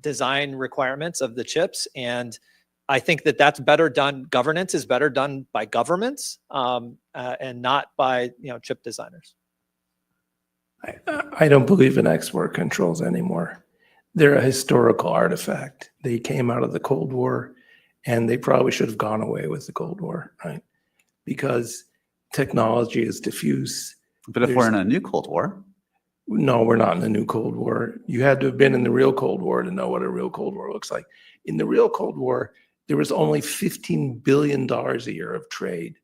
design requirements of the chips. And I think that's better done. Governance is better done by governments and not by chip designers. I don't believe in export controls anymore. They're a historical artifact. They came out of the Cold War, and they probably should have gone away with the Cold War, right? Because technology is diffuse. But if we're in a new Cold War, no, we're not in the new Cold War. You had to have been in the real Cold War to know what a real Cold War looks like. In the real Cold War, there was only $15 billion a year of trade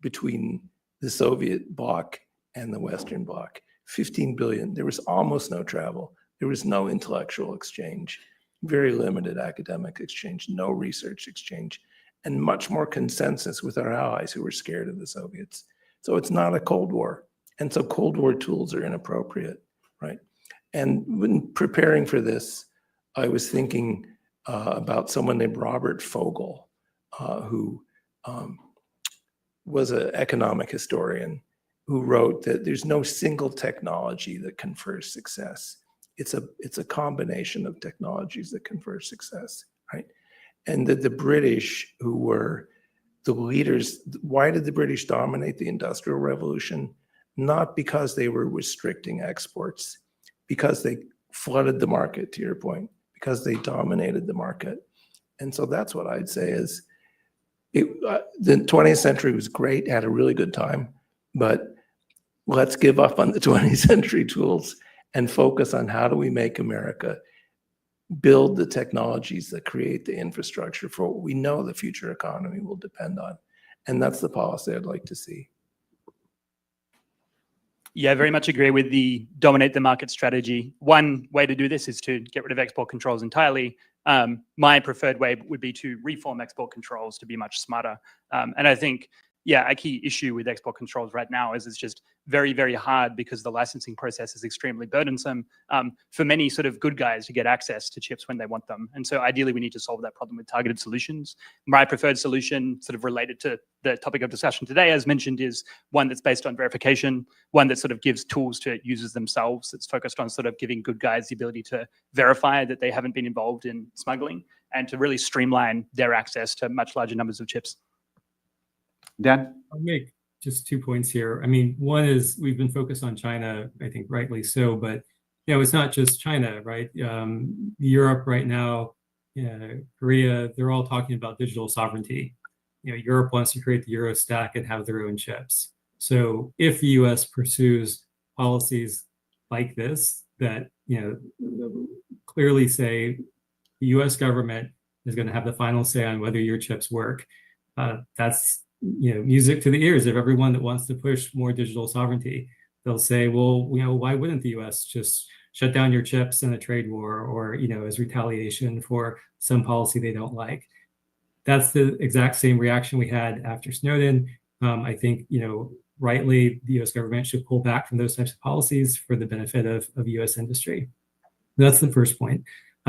between the Soviet bloc and the Western bloc. 15 billion. There was almost no travel. There was no intellectual exchange, very limited academic exchange, no research exchange, and much more consensus with our allies who were scared of the Soviets. So it's not a Cold War. And so Cold War tools are inappropriate, right? And when preparing for this, I was thinking about someone named Robert Fogel, who was an economic historian who wrote that there's no single technology that confers success. It's a combination of technologies that confer success, right? And that the British, who were the leaders, why did the British dominate the Industrial Revolution? Not because they were restricting exports, because they flooded the market, to your point, because they dominated the market. And so that's what I'd say is the 20th century was great, had a really good time, but let's give up on the 20th century tools and focus on how do we make America build the technologies that create the infrastructure for what we know the future economy will depend on. And that's the policy I'd like to see. Yeah, very much agree with the dominate the market strategy. One way to do this is to get rid of export controls entirely. My preferred way would be to reform export controls to be much smarter. And I think, yeah, a key issue with export controls right now is it's just very, very hard because the licensing process is extremely burdensome for many sort of good guys to get access to chips when they want them. And so ideally, we need to solve that problem with targeted solutions. My preferred solution, sort of related to the topic of discussion today, as mentioned, is one that's based on verification, one that sort of gives tools to users themselves, that's focused on sort of giving good guys the ability to verify that they haven't been involved in smuggling and to really streamline their access to much larger numbers of chips. Dan? I'll make just 2 points here. I mean, one is we've been focused on China, I think rightly so, but it's not just China, right? Europe right now, Korea, they're all talking about digital sovereignty. Europe wants to create the Euro stack and have their own chips. So if the US pursues policies like this that clearly say the US government is going to have the final say on whether your chips work, that's music to the ears of everyone that wants to push more digital sovereignty. They'll say, well, why wouldn't the US just shut down your chips in a trade war or, as retaliation for some policy they don't like? That's the exact same reaction we had after Snowden. I think, rightly, the US government should pull back from those types of policies for the benefit of US industry. That's the first point.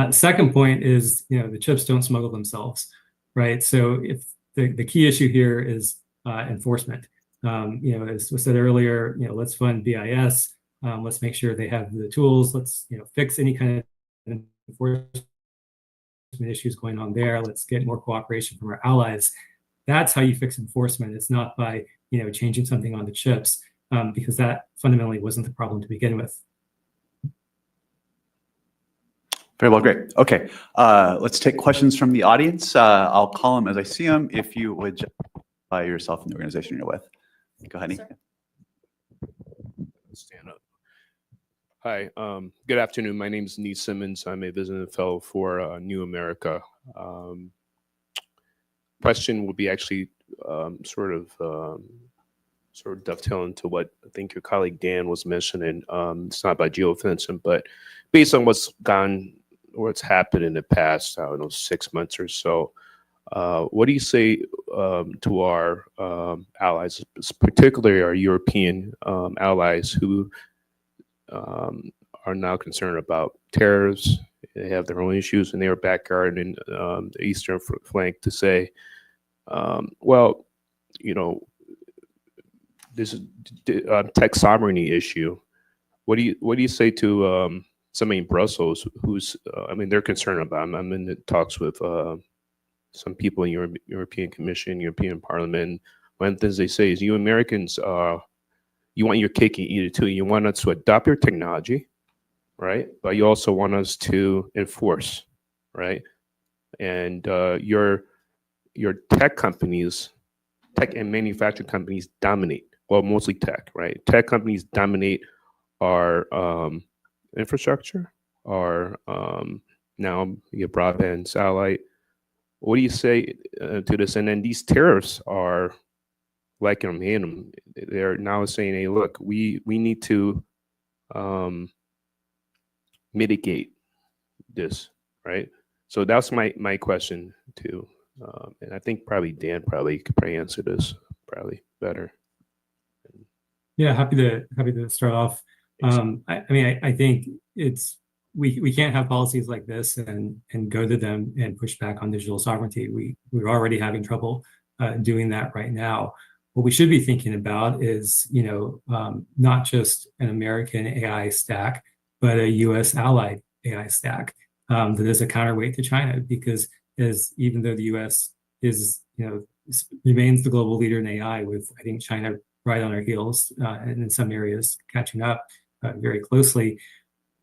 Second point is, the chips don't smuggle themselves, right? So if the key issue here is enforcement. As was said earlier, let's fund BIS. Let's make sure they have the tools. Let's fix any kind of enforcement issues going on there. Let's get more cooperation from our allies. That's how you fix enforcement. It's not by changing something on the chips, because that fundamentally wasn't the problem to begin with. Very well, great. Okay, let's take questions from the audience. I'll call them as I see them. If you would just identify yourself and the organization you're with. Go ahead, Nick. Stand up. Hi, good afternoon. My name is Nee Simmons. I'm a visiting fellow for New America. Question would be actually sort of dovetailing to what I think your colleague Dan was mentioning. It's not about geofencing, but based on what's happened in the past, I don't know, 6 months or so, what do you say to our allies, particularly our European allies who are now concerned about tariffs? They have their own issues in their backyard in the eastern flank to say, well, you know, this is tech sovereignty issue. What do you say to somebody in Brussels who's I mean, they're concerned about? I'm in the talks with some people in European Commission, European Parliament. One of the things they say is, you Americans, you want your cake and eat it too. You want us to adopt your technology, right? But you also want us to enforce, right? And your tech companies, tech and manufacturing companies dominate. Well, mostly tech, right? Tech companies dominate our infrastructure, our now your broadband, satellite. What do you say to this? And then these tariffs are like them, hate them. They're now saying, hey, look, we need to mitigate this, right? So that's my question too. And I think probably Dan could answer this probably better. Yeah, happy to start off. I mean, I think it's we can't have policies like this and go to them and push back on digital sovereignty. We're already having trouble doing that right now. What we should be thinking about is, you know, not just an American AI stack, but a U.S. allied AI stack that is a counterweight to China. Because even though the U.S. is, you know, remains the global leader in AI, with I think China right on our heels and in some areas catching up very closely,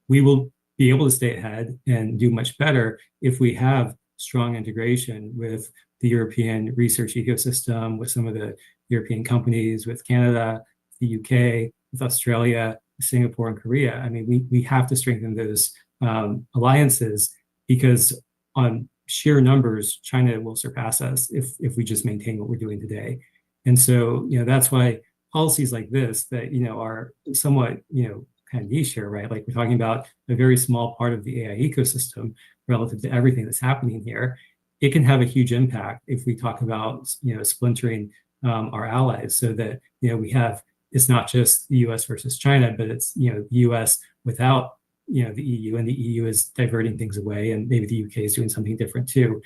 we will be able to stay ahead and do much better if we have strong integration with the European research ecosystem, with some of the European companies, with Canada, the UK, with Australia, Singapore, and Korea. I mean, we have to strengthen those alliances, because on sheer numbers, China will surpass us if we just maintain what we're doing today. And so, you know, that's why policies like this that, you know, are somewhat, you know, kind of niche here, right? Like, we're talking about a very small part of the AI ecosystem relative to everything that's happening here. It can have a huge impact if we talk about, you know, splintering our allies, so that, you know, we have, it's not just the US versus China, but it's, you know, the US without, you know, the EU, and the EU is diverting things away, and maybe the UK is doing something different too.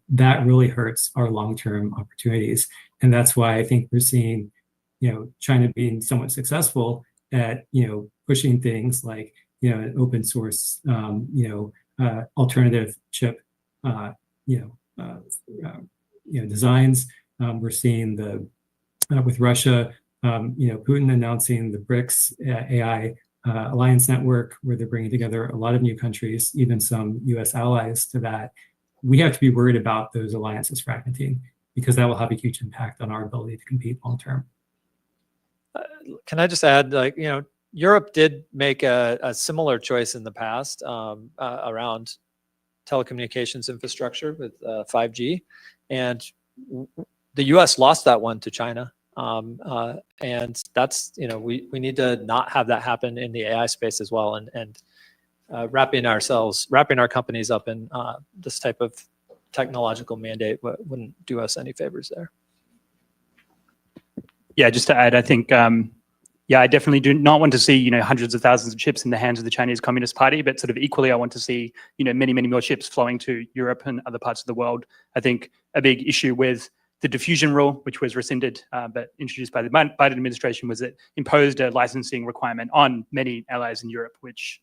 That really hurts our long-term opportunities. And that's why I think we're seeing, you know, China being somewhat successful at, you know, pushing things like, you know, an open source, alternative chip, designs. We're seeing with Russia, Putin announcing the BRICS AI alliance network, where they're bringing together a lot of new countries, even some US allies to that. We have to be worried about those alliances fragmenting, because that will have a huge impact on our ability to compete long term. Can I just add, like, you know, Europe did make a similar choice in the past around telecommunications infrastructure with 5G, and the US lost that one to China. And that's, you know, we need to not have that happen in the AI space as well, and wrapping our companies up in this type of technological mandate wouldn't do us any favors there. Yeah, just to add, I think, yeah, I definitely do not want to see, you know, hundreds of thousands of chips in the hands of the Chinese Communist Party, but sort of equally, I want to see, you know, many, many more chips flowing to Europe and other parts of the world. I think a big issue with the diffusion rule, which was rescinded but introduced by the Biden administration, was it imposed a licensing requirement on many allies in Europe, which,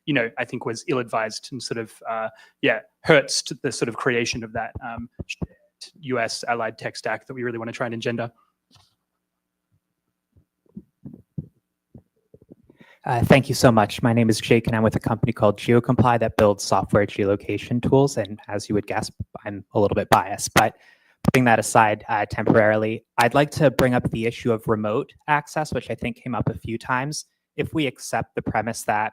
you know, I think was ill-advised and sort of, hurts to the sort of creation of that US allied tech stack that we really want to try and engender. Thank you so much. My name is Jake, and I'm with a company called GeoComply that builds software geolocation tools. And as you would guess, I'm a little bit biased, but putting that aside temporarily, I'd like to bring up the issue of remote access, which I think came up a few times. if we accept the premise that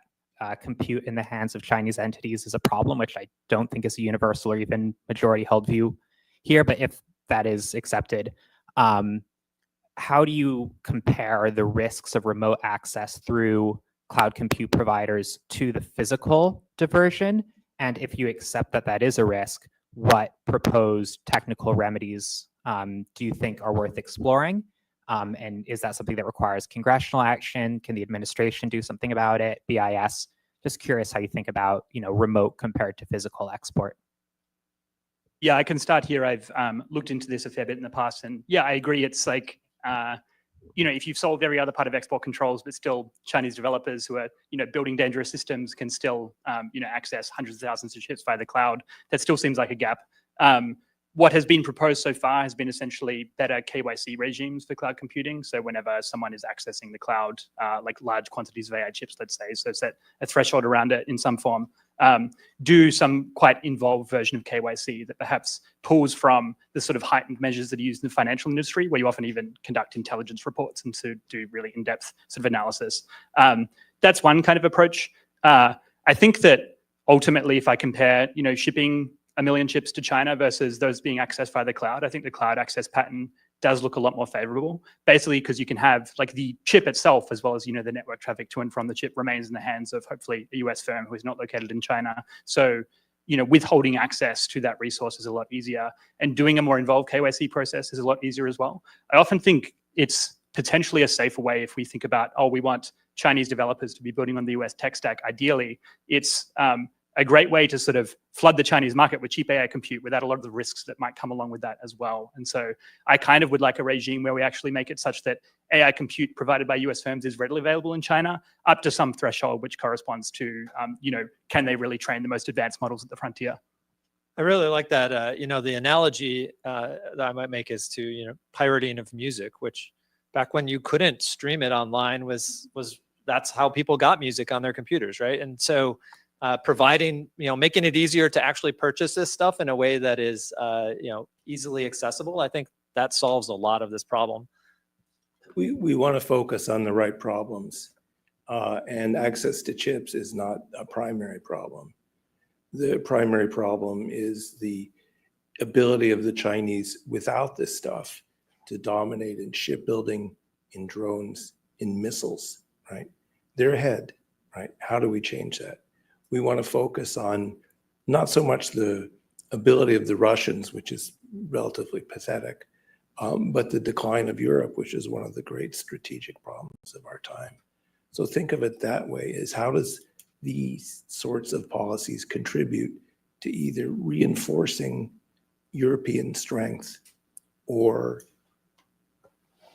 compute in the hands of Chinese entities is a problem, which I don't think is a universal or even majority held view here, but if that is accepted, how do you compare the risks of remote access through cloud compute providers to the physical diversion? And if you accept that that is a risk, what proposed technical remedies do you think are worth exploring? And is that something that requires congressional action? Can the administration do something about it? BIS? Just curious how you think about, remote compared to physical export. Yeah, I can start here. I've looked into this a fair bit in the past, and yeah, I agree. It's like, if you've solved every other part of export controls, but still Chinese developers who are, building dangerous systems can still, access hundreds of thousands of chips via the cloud. That still seems like a gap. What has been proposed so far has been essentially better KYC regimes for cloud computing. So whenever someone is accessing the cloud, like large quantities of AI chips, let's say, so set a threshold around it in some form, do some quite involved version of KYC that perhaps pulls from the sort of heightened measures that are used in the financial industry, where you often even conduct intelligence reports and to do really in-depth sort of analysis. That's one kind of approach. I think that ultimately, if I compare, shipping 1 million chips to China versus those being accessed via the cloud, I think the cloud access pattern does look a lot more favorable, basically because you can have like the chip itself, as well as, the network traffic to and from the chip remains in the hands of hopefully a US firm who is not located in China. So, withholding access to that resource is a lot easier, and doing a more involved KYC process is a lot easier as well. I often think it's potentially a safer way if we think about, we want Chinese developers to be building on the US tech stack. Ideally, it's a great way to sort of flood the Chinese market with cheap AI compute without a lot of the risks that might come along with that as well. And so I kind of would like a regime where we actually make it such that AI compute provided by US firms is readily available in China up to some threshold, which corresponds to, can they really train the most advanced models at the frontier? I really like that. The analogy that I might make is to, pirating of music, which back when you couldn't stream it online was that's how people got music on their computers, right? And so providing, making it easier to actually purchase this stuff in a way that is, easily accessible, I think that solves a lot of this problem. We want to focus on the right problems, and access to chips is not a primary problem. The primary problem is the ability of the Chinese without this stuff to dominate in shipbuilding, in drones, in missiles, right? They're ahead, right? How do we change that? We want to focus on not so much the ability of the Russians, which is relatively pathetic, but the decline of Europe, which is one of the great strategic problems of our time. So think of it that way, is how does these sorts of policies contribute to either reinforcing European strength or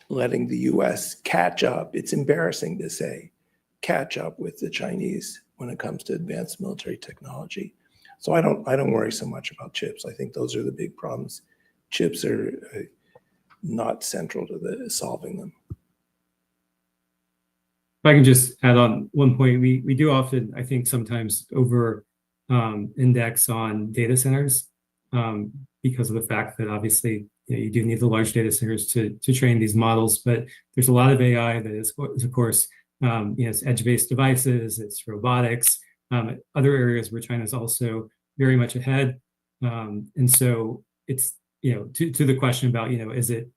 letting the US catch up? It's embarrassing to say, catch up with the Chinese when it comes to advanced military technology. So I don't worry so much about chips. I think those are the big problems. Chips are not central to solving them. If I can just add on one point, we do often, I think, sometimes over index on data centers because of the fact that obviously you do need the large data centers to train these models, but there's a lot of AI that is of course, it's edge-based devices, it's robotics, other areas where China is also very much ahead. And so it's, to the question about, is it,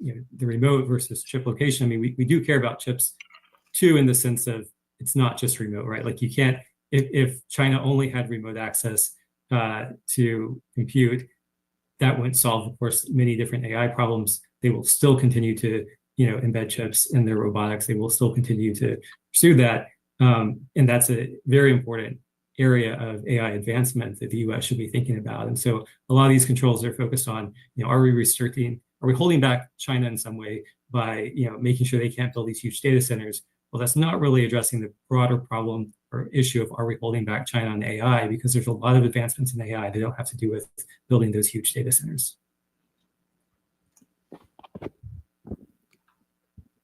the remote versus chip location? I mean, we do care about chips too, in the sense of it's not just remote, right? Like you can't, if China only had remote access to compute, that wouldn't solve, of course, many different AI problems. They will still continue to embed chips in their robotics. They will still continue to pursue that. And that's a very important area of AI advancement that the US should be thinking about. And so a lot of these controls are focused on, are we holding back China in some way by, making sure they can't build these huge data centers? Well, that's not really addressing the broader problem or issue of, are we holding back China on AI? Because there's a lot of advancements in AI that don't have to do with building those huge data centers.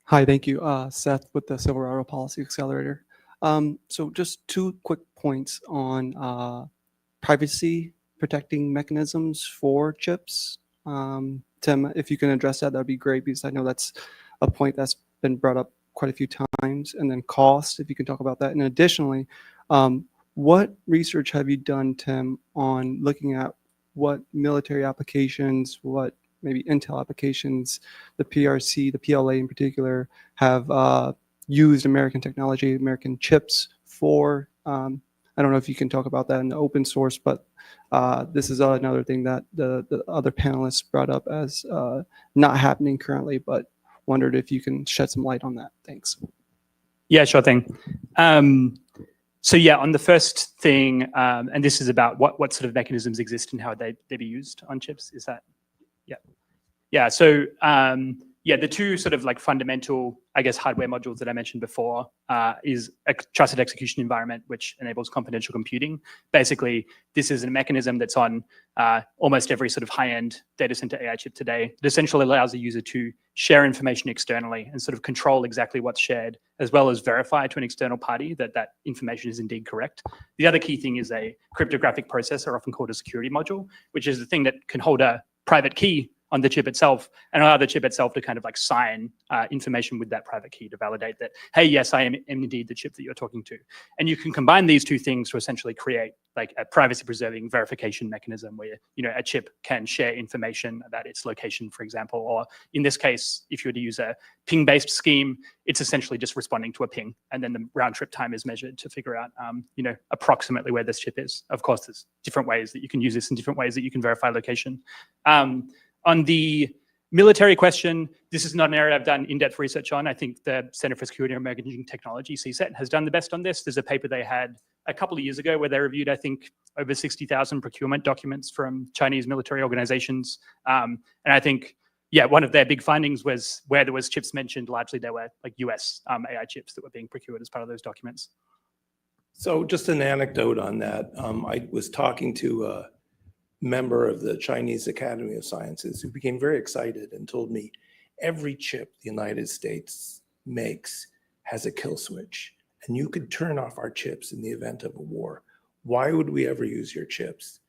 Hi, thank you. Seth with the Silverado Policy Accelerator. So just 2 quick points on privacy protecting mechanisms for chips. Tim, if you can address that, that'd be great, because I know that's a point that's been brought up quite a few times, and then cost, if you can talk about that. And additionally, what research have you done, Tim, on looking at what military applications, what maybe Intel applications, the PRC, the PLA in particular, have used American technology, American chips for? I don't know if you can talk about that in the open source, but this is another thing that the other panelists brought up as not happening currently, but wondered if you can shed some light on that. Thanks. Yeah, sure thing. So yeah, on the first thing, and this is about what sort of mechanisms exist and how they be used on chips. Is that? Yeah. Yeah. So yeah, the two sort of like fundamental, I guess, hardware modules that I mentioned before is a trusted execution environment, which enables confidential computing. Basically, this is a mechanism that's on almost every sort of high-end data center AI chip today. It essentially allows a user to share information externally and sort of control exactly what's shared, as well as verify to an external party that that information is indeed correct. The other key thing is a cryptographic processor, often called a security module, which is the thing that can hold a private key on the chip itself and allow the chip itself to kind of like sign information with that private key to validate that, hey, yes, I am indeed the chip that you're talking to. And you can combine these two things to essentially create like a privacy preserving verification mechanism where, you know, a chip can share information about its location, for example, or in this case, if you were to use a ping-based scheme, it's essentially just responding to a ping, and then the round trip time is measured to figure out, you know, approximately where this chip is. Of course, there's different ways that you can use this and different ways that you can verify location. On the military question, this is not an area I've done in-depth research on. I think the Center for Security and Emerging Technology, CSET, has done the best on this. There's a paper they had a couple of years ago where they reviewed, I think, over 60,000 procurement documents from Chinese military organizations. And I think, yeah, one of their big findings was where there was chips mentioned, largely they were like US AI chips that were being procured as part of those documents. So just an anecdote on that. I was talking to a member of the Chinese Academy of Sciences who became very excited and told me every chip the United States makes has a kill switch, and you could turn off our chips in the event of a war. Why would we ever use your chips?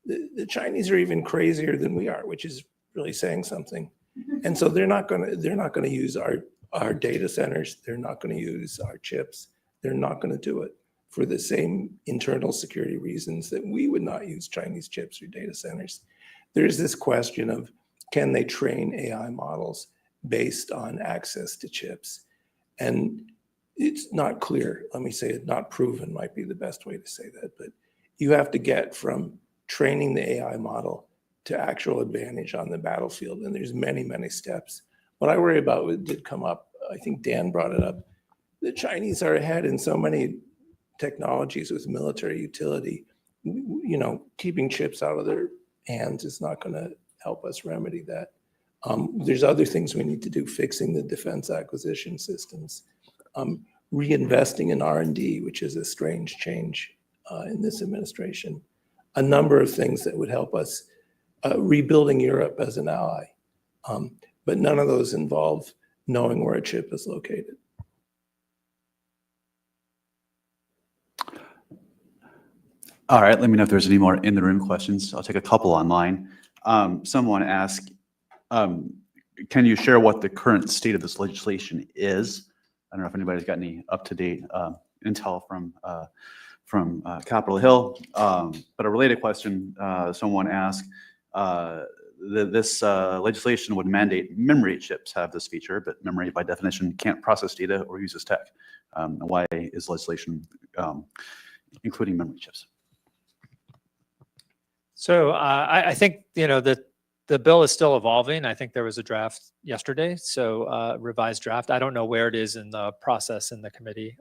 The Chinese are even crazier than we are, which is really saying something. And so they're not going to use our data centers. They're not going to use our chips. They're not going to do it for the same internal security reasons that we would not use Chinese chips or data centers. There's this question of, can they train AI models based on access to chips? And it's not clear. Let me say it, not proven might be the best way to say that, but you have to get from training the AI model to actual advantage on the battlefield. And there's many, many steps. What I worry about, it did come up, I think Dan brought it up, the Chinese are ahead in so many technologies with military utility. You know, keeping chips out of their hands is not going to help us remedy that. There's other things we need to do, fixing the defense acquisition systems, reinvesting in R&D, which is a strange change in this administration. A number of things that would help us, rebuilding Europe as an ally. But none of those involve knowing where a chip is located. All right, let me know if there's any more in the room questions. I'll take a couple online. Someone asked, can you share what the current state of this legislation is? I don't know if anybody's got any up-to-date intel from Capitol Hill. But a related question, someone asked, this legislation would mandate memory chips have this feature, but memory by definition can't process data or uses tech. Why is legislation including memory chips? So I think, you know, the bill is still evolving. I think there was a draft yesterday, so revised draft. I don't know where it is in the process in the committee,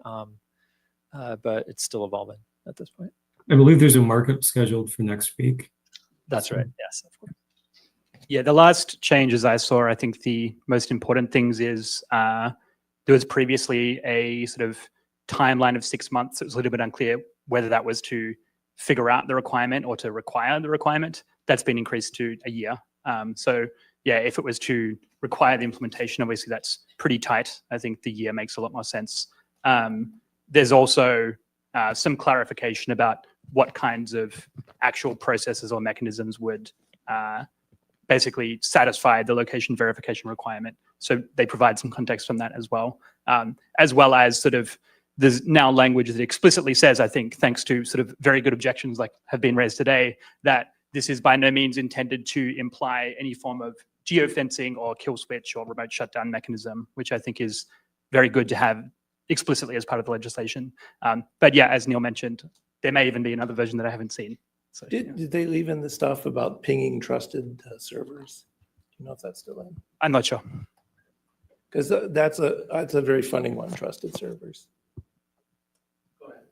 but it's still evolving at this point. I believe there's a markup scheduled for next week. That's right. Yes, of course. Yeah, the last changes I saw, I think the most important things is there was previously a sort of timeline of 6 months. It was a little bit unclear whether that was to figure out the requirement or to require the requirement. That's been increased to a year. So yeah, if it was to require the implementation, obviously that's pretty tight. I think the year makes a lot more sense. There's also some clarification about what kinds of actual processes or mechanisms would basically satisfy the location verification requirement. So they provide some context on that as well as sort of there's now language that explicitly says, I think, thanks to sort of very good objections like have been raised today, that this is by no means intended to imply any form of geofencing or kill switch or remote shutdown mechanism, which I think is very good to have explicitly as part of the legislation. But yeah, as Neil mentioned, there may even be another version that I haven't seen. So, yeah. Did they leave in the stuff about pinging trusted servers? Do you know if that's still in? I'm not sure. Because that's a very funny one, trusted servers. Go ahead.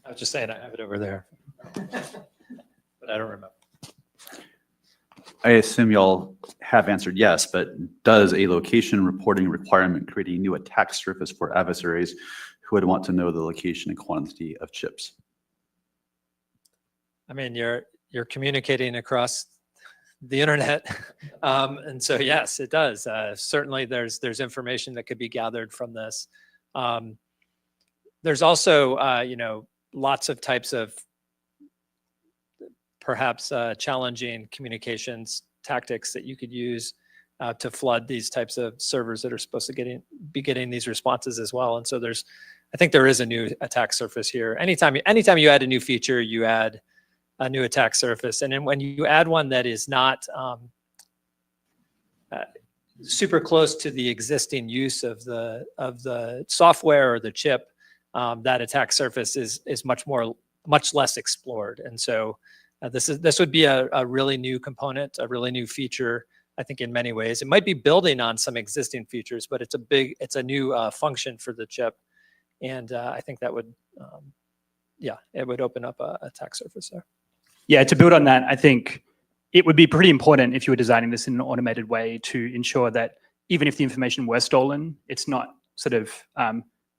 I was just saying I have it over there, but I don't remember. I assume y'all have answered yes, but does a location reporting requirement create a new attack surface for adversaries who would want to know the location and quantity of chips? I mean, you're communicating across the internet, and so yes, it does. Certainly, there's information that could be gathered from this. There's also, lots of types of perhaps challenging communications tactics that you could use to flood these types of servers that are supposed to be getting these responses as well. And so I think there is a new attack surface here. Anytime you add a new feature, you add a new attack surface. And then when you add one that is not super close to the existing use of the software or the chip, that attack surface is much less explored. And so this would be a really new component, a really new feature, I think, in many ways. It might be building on some existing features, but it's a new function for the chip. And I think that would, it would open up a attack surface there. Yeah, to build on that, I think it would be pretty important if you were designing this in an automated way to ensure that even if the information were stolen, it's not sort of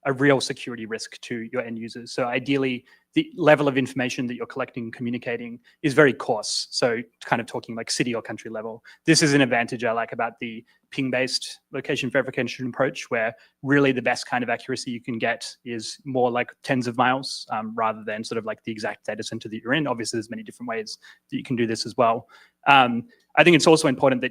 a real security risk to your end users. So ideally, the level of information that you're collecting and communicating is very coarse. So kind of talking like city or country level. This is an advantage I like about the ping-based location verification approach, where really the best kind of accuracy you can get is more like tens of miles rather than sort of like the exact data center that you're in. Obviously, there's many different ways that you can do this as well. I think it's also important that,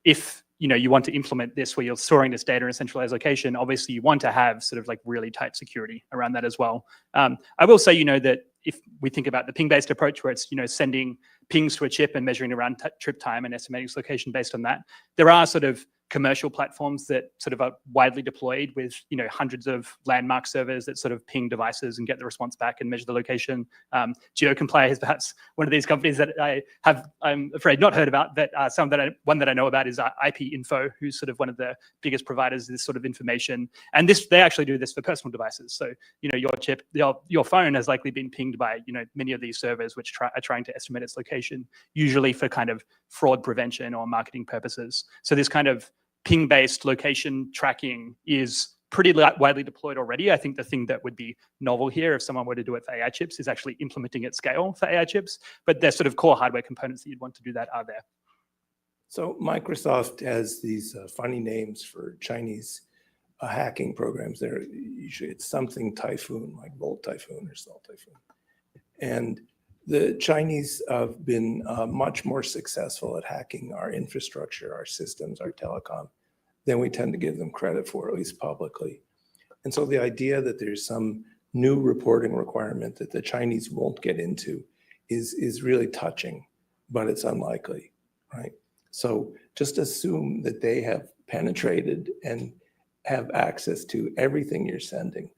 if you want to implement this where you're storing this data in a centralized location, obviously you want to have sort of like really tight security around that as well. I will say, that if we think about the ping-based approach where it's, sending pings to a chip and measuring around trip time and estimating its location based on that, there are sort of commercial platforms that sort of are widely deployed with, hundreds of landmark servers that sort of ping devices and get the response back and measure the location. GeoComply is perhaps one of these companies that I'm afraid not heard about, but one that I know about is IP Info, who's sort of one of the biggest providers of this sort of information. And they actually do this for personal devices. So, your chip, your phone has likely been pinged by, many of these servers which are trying to estimate its location, usually for kind of fraud prevention or marketing purposes. So this kind of ping-based location tracking is pretty widely deployed already. I think the thing that would be novel here, if someone were to do it for AI chips, is actually implementing at scale for AI chips. But there's sort of core hardware components that you'd want to do that are there. So Microsoft has these funny names for Chinese hacking programs. They're usually it's something Typhoon, like Volt Typhoon or Salt Typhoon. And the Chinese have been much more successful at hacking our infrastructure, our systems, our telecom, than we tend to give them credit for, at least publicly. And so the idea that there's some new reporting requirement that the Chinese won't get into is really touching, but it's unlikely, right? So just assume that they have penetrated and have access to everything you're sending.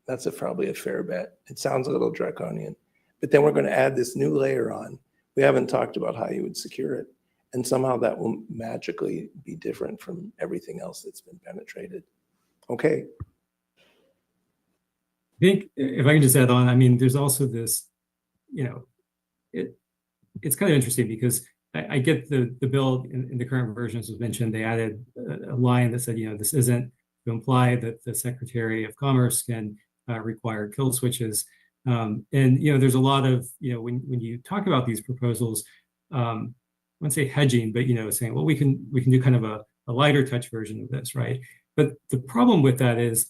That's probably a fair bet. It sounds a little draconian. But then we're going to add this new layer on. We haven't talked about how you would secure it. And somehow that will magically be different from everything else that's been penetrated. Okay. I think if I can just add on, I mean, there's also this, it's kind of interesting because I get the bill in the current version, as was mentioned, they added a line that said, this isn't to imply that the Secretary of Commerce can require kill switches. And there's a lot of when you talk about these proposals, I wouldn't say hedging, but saying, well, we can do kind of a lighter touch version of this, right? But the problem with that is,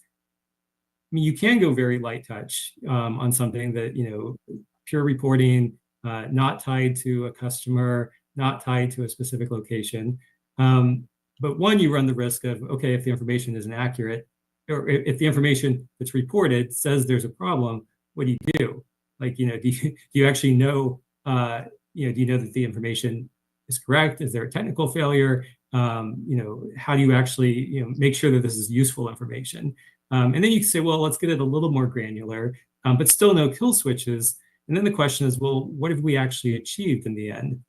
I mean, you can go very light touch on something that pure reporting, not tied to a customer, not tied to a specific location. But one, you run the risk of, okay, if the information isn't accurate, or if the information that's reported says there's a problem, what do you do? Like, do you actually know, do you know that the information is correct? Is there a technical failure? How do you actually, make sure that this is useful information? And then you can say, well, let's get it a little more granular, but still no kill switches. And then the question is, well, what have we actually achieved in the end?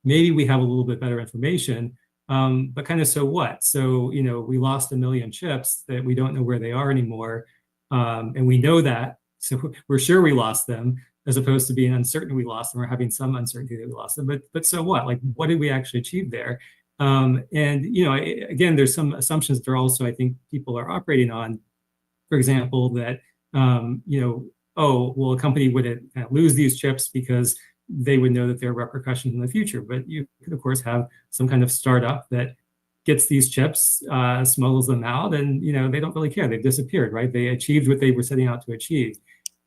Maybe we have a little bit better information, but kind of so what? So, we lost 1 million chips that we don't know where they are anymore. And we know that, so we're sure we lost them, as opposed to being uncertain we lost them or having some uncertainty that we lost them. But so what? Like, what did we actually achieve there? And, again, there's some assumptions that are also, I think, people are operating on. For example, that, oh, well, a company would lose these chips because they would know that there are repercussions in the future. But you could, of course, have some kind of startup that gets these chips, smuggles them out, and they don't really care. They've disappeared, right? They achieved what they were setting out to achieve.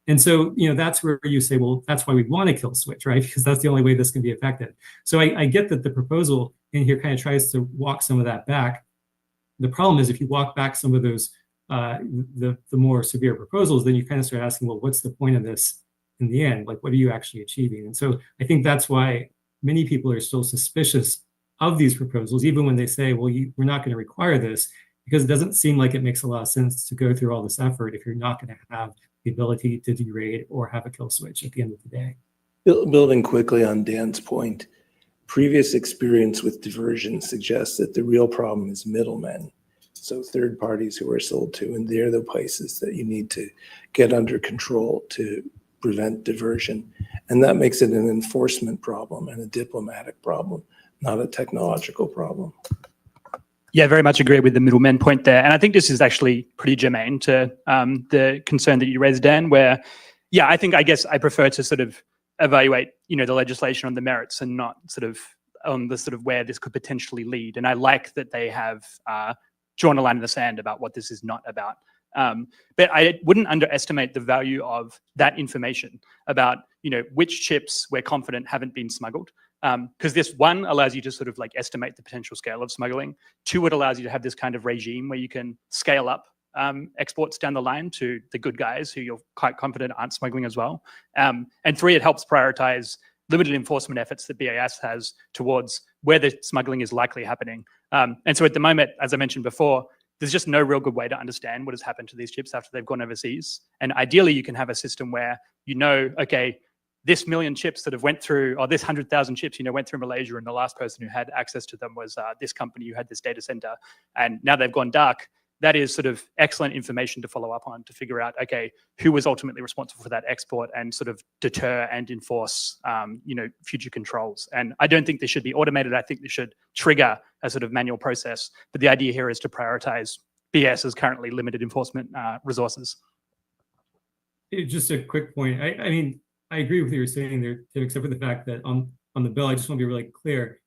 And so, that's where you say, well, that's why we want a kill switch, right? Because that's the only way this can be effective. So I get that the proposal in here kind of tries to walk some of that back. The problem is if you walk back some of those, the more severe proposals, then you kind of start asking, well, what's the point of this in the end? Like, what are you actually achieving? And so I think that's why many people are still suspicious of these proposals, even when they say, well, we're not going to require this, because it doesn't seem like it makes a lot of sense to go through all this effort if you're not going to have the ability to degrade or have a kill switch at the end of the day. Building quickly on Dan's point, previous experience with diversion suggests that the real problem is middlemen. So third parties who are sold to, and they're the places that you need to get under control to prevent diversion. And that makes it an enforcement problem and a diplomatic problem, not a technological problem. Yeah, very much agree with the middleman point there. And I think this is actually pretty germane to the concern that you raised, Dan, where, yeah, I guess I prefer to sort of evaluate, the legislation on the merits and not sort of on the sort of where this could potentially lead. And I like that they have drawn a line in the sand about what this is not about. But I wouldn't underestimate the value of that information about, which chips we're confident haven't been smuggled. Because this, one, allows you to sort of like estimate the potential scale of smuggling. Two, it allows you to have this kind of regime where you can scale up exports down the line to the good guys who you're quite confident aren't smuggling as well. And three, it helps prioritize limited enforcement efforts that BIS has towards where the smuggling is likely happening. And so at the moment, as I mentioned before, there's just no real good way to understand what has happened to these chips after they've gone overseas. And ideally, you can have a system where okay, this 1 million chips that have went through, or this 100,000 chips, went through Malaysia, and the last person who had access to them was this company who had this data center, and now they've gone dark. That is sort of excellent information to follow up on to figure out, okay, who was ultimately responsible for that export, and sort of deter and enforce, future controls. And I don't think this should be automated. I think this should trigger a sort of manual process. But the idea here is to prioritize BS's currently limited enforcement resources. Just a quick point. I mean, I agree with what you're saying there, Tim, except for the fact that on the bill, I just want to be really clear.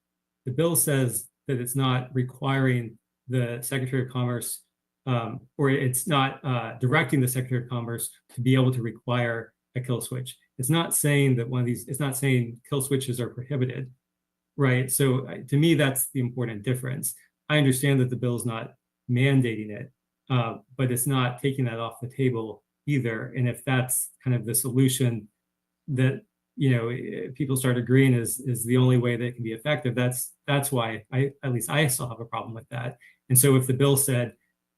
The bill says that it's not requiring the Secretary of Commerce, or it's not directing the Secretary of Commerce to be able to require a kill switch. It's not saying that it's not saying kill switches are prohibited, right? So to me, that's the important difference. I understand that the bill is not mandating it, but it's not taking that off the table either. And if that's kind of the solution that people start agreeing is the only way that it can be effective, that's why at least I still have a problem with that. And so if the bill said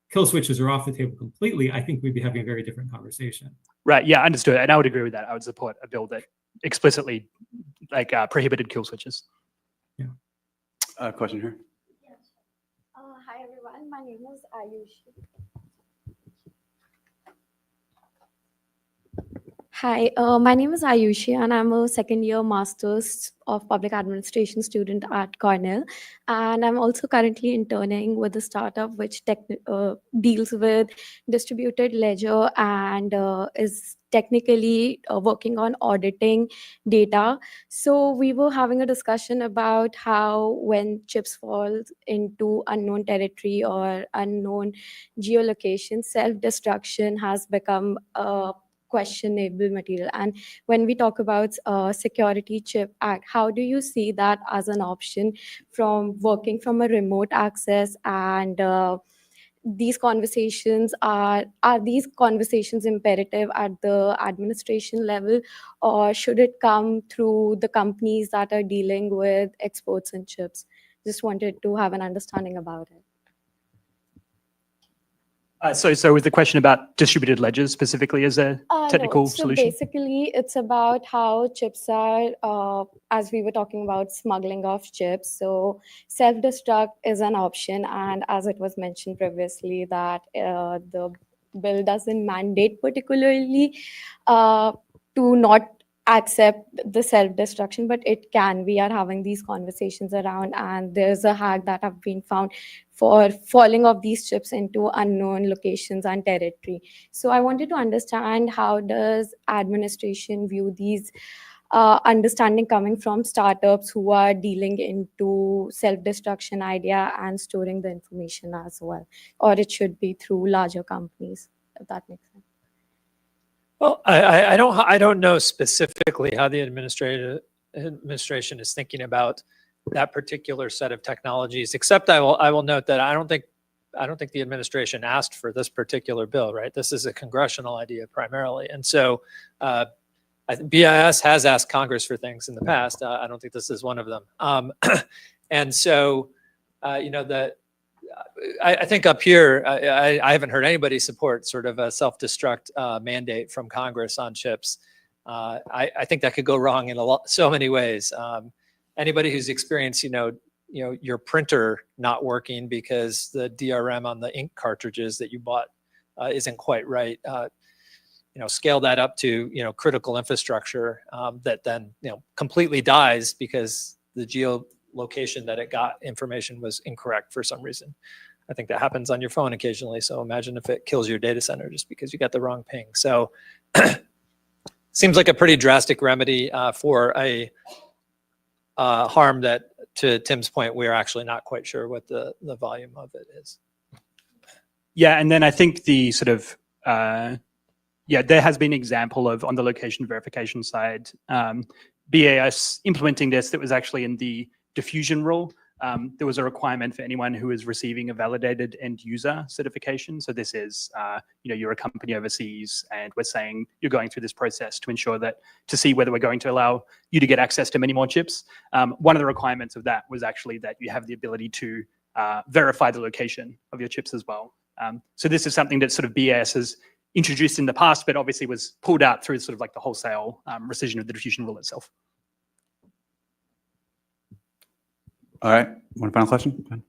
kill switches are off the table completely, I think we'd be having a very different conversation. Right. Yeah, understood. And I would agree with that. I would support a bill that explicitly prohibited kill switches. Yeah. Question here. Yes. Hi everyone. My name is Ayushi. Hi, my name is Ayushi, and I'm a second-year Master's of Public Administration student at Cornell. And I'm also currently interning with a startup which deals with distributed ledger and is technically working on auditing data. So we were having a discussion about how when chips fall into unknown territory or unknown geolocation, self-destruction has become a questionable material. And when we talk about Security Chip Act, how do you see that as an option from working from a remote access? And these conversations are these conversations imperative at the administration level, or should it come through the companies that are dealing with exports and chips? Just wanted to have an understanding about it. So with the question about distributed ledgers specifically as a technical No. So solution? basically, it's about how chips are, as we were talking about smuggling of chips. So self-destruct is an option. And as it was mentioned previously, that the bill doesn't mandate particularly to not accept the self-destruction, but it can. We are having these conversations around, and there's a hack that have been found for falling of these chips into unknown locations and territory. So I wanted to understand, how does administration view these understanding coming from startups who are dealing into self-destruction idea and storing the information as well, or it should be through larger companies, if that makes sense. Well, I don't know specifically how the administration is thinking about that particular set of technologies, except I will note that I don't think the administration asked for this particular bill, right? This is a congressional idea primarily. And so BIS has asked Congress for things in the past. I don't think this is one of them. And so, I think up here, I haven't heard anybody support sort of a self-destruct mandate from Congress on chips. I think that could go wrong in so many ways. Anybody who's experienced, your printer not working because the DRM on the ink cartridges that you bought isn't quite right. Scale that up to critical infrastructure that then completely dies because the geolocation that it got information was incorrect for some reason. I think that happens on your phone occasionally. So imagine if it kills your data center just because you got the wrong ping. So seems like a pretty drastic remedy for a harm that, to Tim's point, we're actually not quite sure what the volume of it is. Yeah, and then I think the sort of, there has been an example of, on the location verification side, BAS implementing this that was actually in the diffusion rule. There was a requirement for anyone who is receiving a validated end user certification. So this is, you're a company overseas and we're saying you're going through this process to ensure that, to see whether we're going to allow you to get access to many more chips. One of the requirements of that was actually that you have the ability to verify the location of your chips as well. So this is something that sort of BAS has introduced in the past, but obviously was pulled out through sort of like the wholesale rescission of the diffusion rule itself. All right, one final question.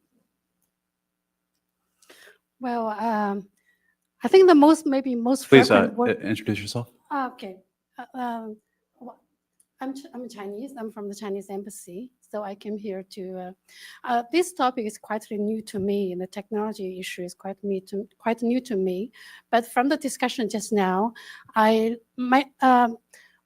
Well, I think the most Please frequent word. introduce yourself. Okay. I'm Chinese. I'm from the Chinese embassy. So I came here to, this topic is quite new to me, and the technology issue is quite new to me. But from the discussion just now, the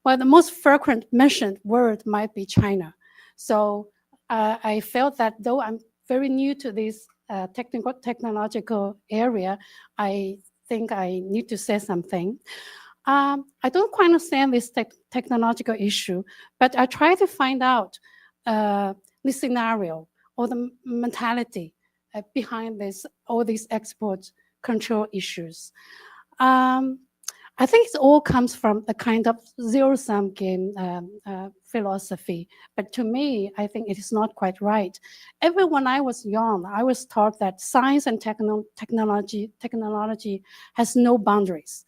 most frequent mentioned word might be China. So I felt that though I'm very new to this technological area, I think I need to say something. I don't quite understand this technological issue, but I try to find out the scenario or the mentality behind all these export control issues. I think it all comes from a kind of zero-sum game philosophy. But to me, I think it is not quite right. Even when I was young, I was taught that science and technology has no boundaries.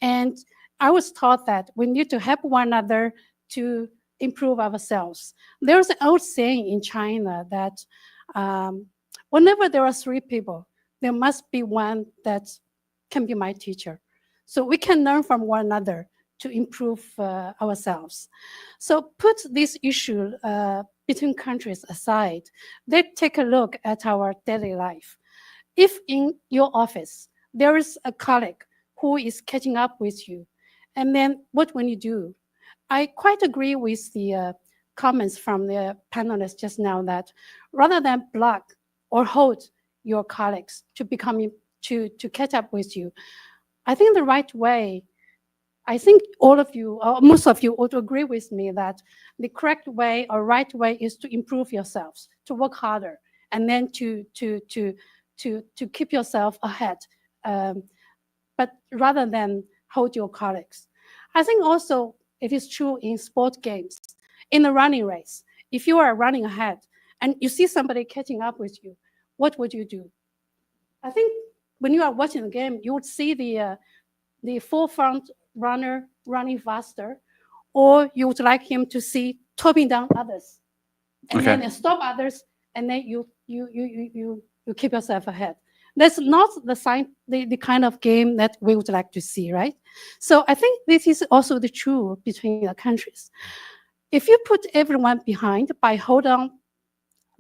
And I was taught that we need to help one another to improve ourselves. There's an old saying in China that whenever there are three people, there must be one that can be my teacher. So we can learn from one another to improve ourselves. So put this issue between countries aside. Let's take a look at our daily life. If in your office, there is a colleague who is catching up with you, and then what will you do? I quite agree with the comments from the panelists just now that rather than block or hold your colleagues to catch up with you, I think the right way, I think all of you, or most of you, would agree with me that the correct way or right way is to improve yourselves, to work harder, and then to keep yourself ahead, but rather than hold your colleagues. I think also it is true in sport games, in the running race. If you are running ahead and you see somebody catching up with you, what would you do? I think when you are watching the game, you would see the forefront runner running faster, or you would like him to see topping down others, and Okay. then stop others, and then you keep yourself ahead. That's not the kind of game that we would like to see, right? So I think this is also the truth between the countries. If you put everyone behind by hold on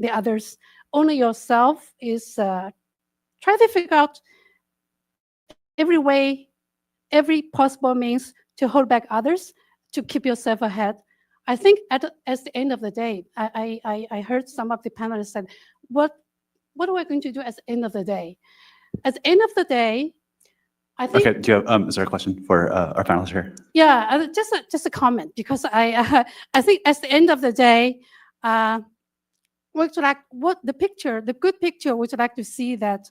the others, only yourself is try to figure out every way, every possible means to hold back others, to keep yourself ahead. I think at the end of the day, I heard some of the panelists said, what are we going to do at the end of the day? At the end of the day, I think. Okay, do you have, is there a question for our panelists here? Yeah, just a comment, because I think at the end of the day, would you like the good picture would you like to see that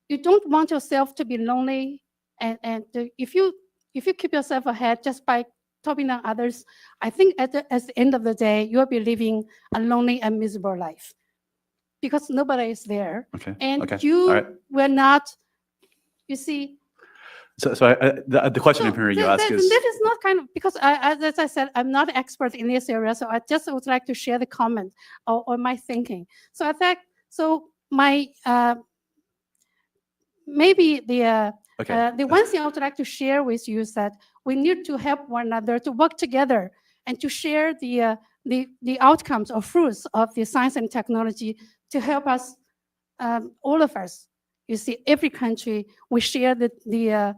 you don't want yourself to be lonely, and if you keep yourself ahead just by topping down others, I think at the end of the day, you'll be living a lonely and miserable life because nobody is there. Okay. And okay. you All right. were not, you see. So the question I'm hearing you ask is. That is not kind of, because as I said, I'm not an expert in this area, so I just would like to share the comment or my thinking. So I think, so my, maybe the one thing I would like to share with you is that we need to help one another, to work together, and to share the outcomes or fruits of the science and technology to help us, all of us. You see, every country, we share the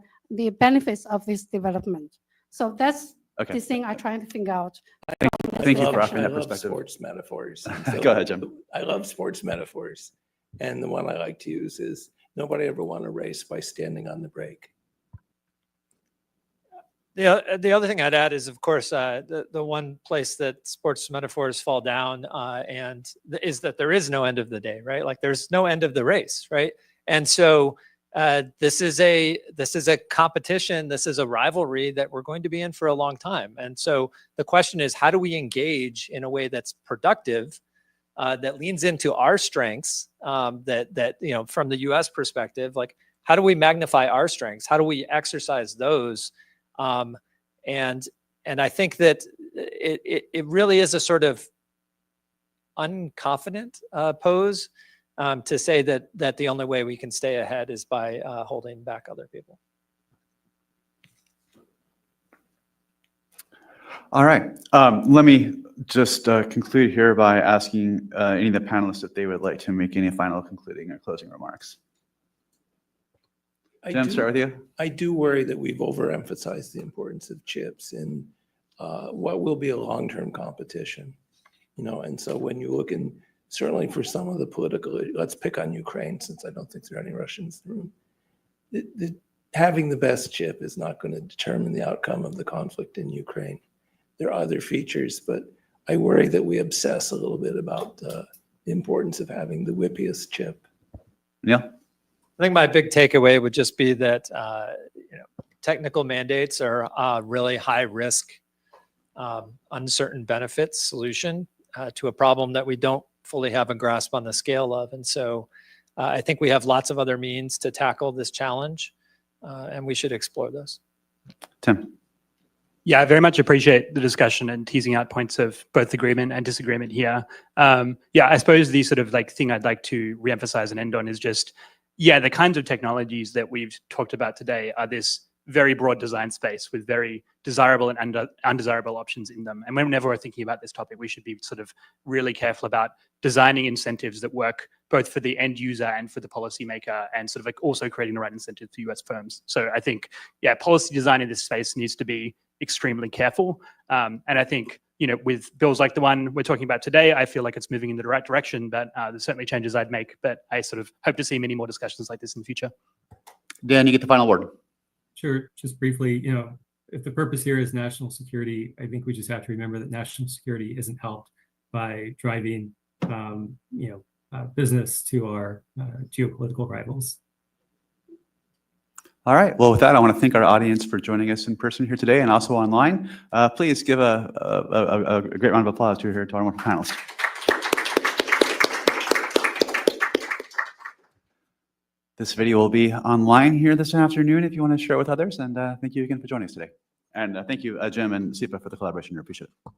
benefits of this development. So that's the thing I try to figure out. Thank you for I offering that love perspective. sports metaphors. Go ahead, Jim. I love sports metaphors. And the one I like to use is nobody ever won a race by standing on the brake. The other thing I'd add is, of course, the one place that sports metaphors fall down is that there is no end of the day, right? Like there's no end of the race, right? And so this is a competition, this is a rivalry that we're going to be in for a long time. And so the question is, how do we engage in a way that's productive, that leans into our strengths, that you know, from the U.S. perspective, like how do we magnify our strengths? How do we exercise those? And I think that it really is a sort of unconfident pose to say that the only way we can stay ahead is by holding back other people. All right. Let me just conclude here by asking any of the panelists if they would like to make any final concluding or closing remarks. Jim, start with you. I do worry that we've overemphasized the importance of chips in what will be a long-term competition. You know, and so when you look in, certainly for some of the political, let's pick on Ukraine, since I don't think there are any Russians in the room. Having the best chip is not going to determine the outcome of the conflict in Ukraine. There are other features, but I worry that we obsess a little bit about the importance of having the whippiest chip. Yeah. I think my big takeaway would just be that you know, technical mandates are a really high risk, uncertain benefits solution to a problem that we don't fully have a grasp on the scale of. And so I think we have lots of other means to tackle this challenge, and we should explore those. Tim. Yeah, I very much appreciate the discussion and teasing out points of both agreement and disagreement here. Yeah, I suppose the sort of like thing I'd like to reemphasize and end on is just, yeah, the kinds of technologies that we've talked about today are this very broad design space with very desirable and undesirable options in them. And whenever we're thinking about this topic, we should be sort of really careful about designing incentives that work both for the end user and for the policymaker, and sort of like also creating the right incentive for US firms. So I think, yeah, policy design in this space needs to be extremely careful. And I think, you know, with bills like the one we're talking about today, I feel like it's moving in the right direction, but there's certainly changes I'd make. But I sort of hope to see many more discussions like this in the future. Dan, you get the final word. Sure. Just briefly, if the purpose here is national security, I think we just have to remember that national security isn't helped by driving, business to our geopolitical rivals. All right. Well, with that, I want to thank our audience for joining us in person here today and also online. Please give a great round of applause to our wonderful panelists. This video will be online here this afternoon if you want to share it with others. And thank you again for joining us today. And thank you, Jim and CEPA, for the collaboration. I appreciate it.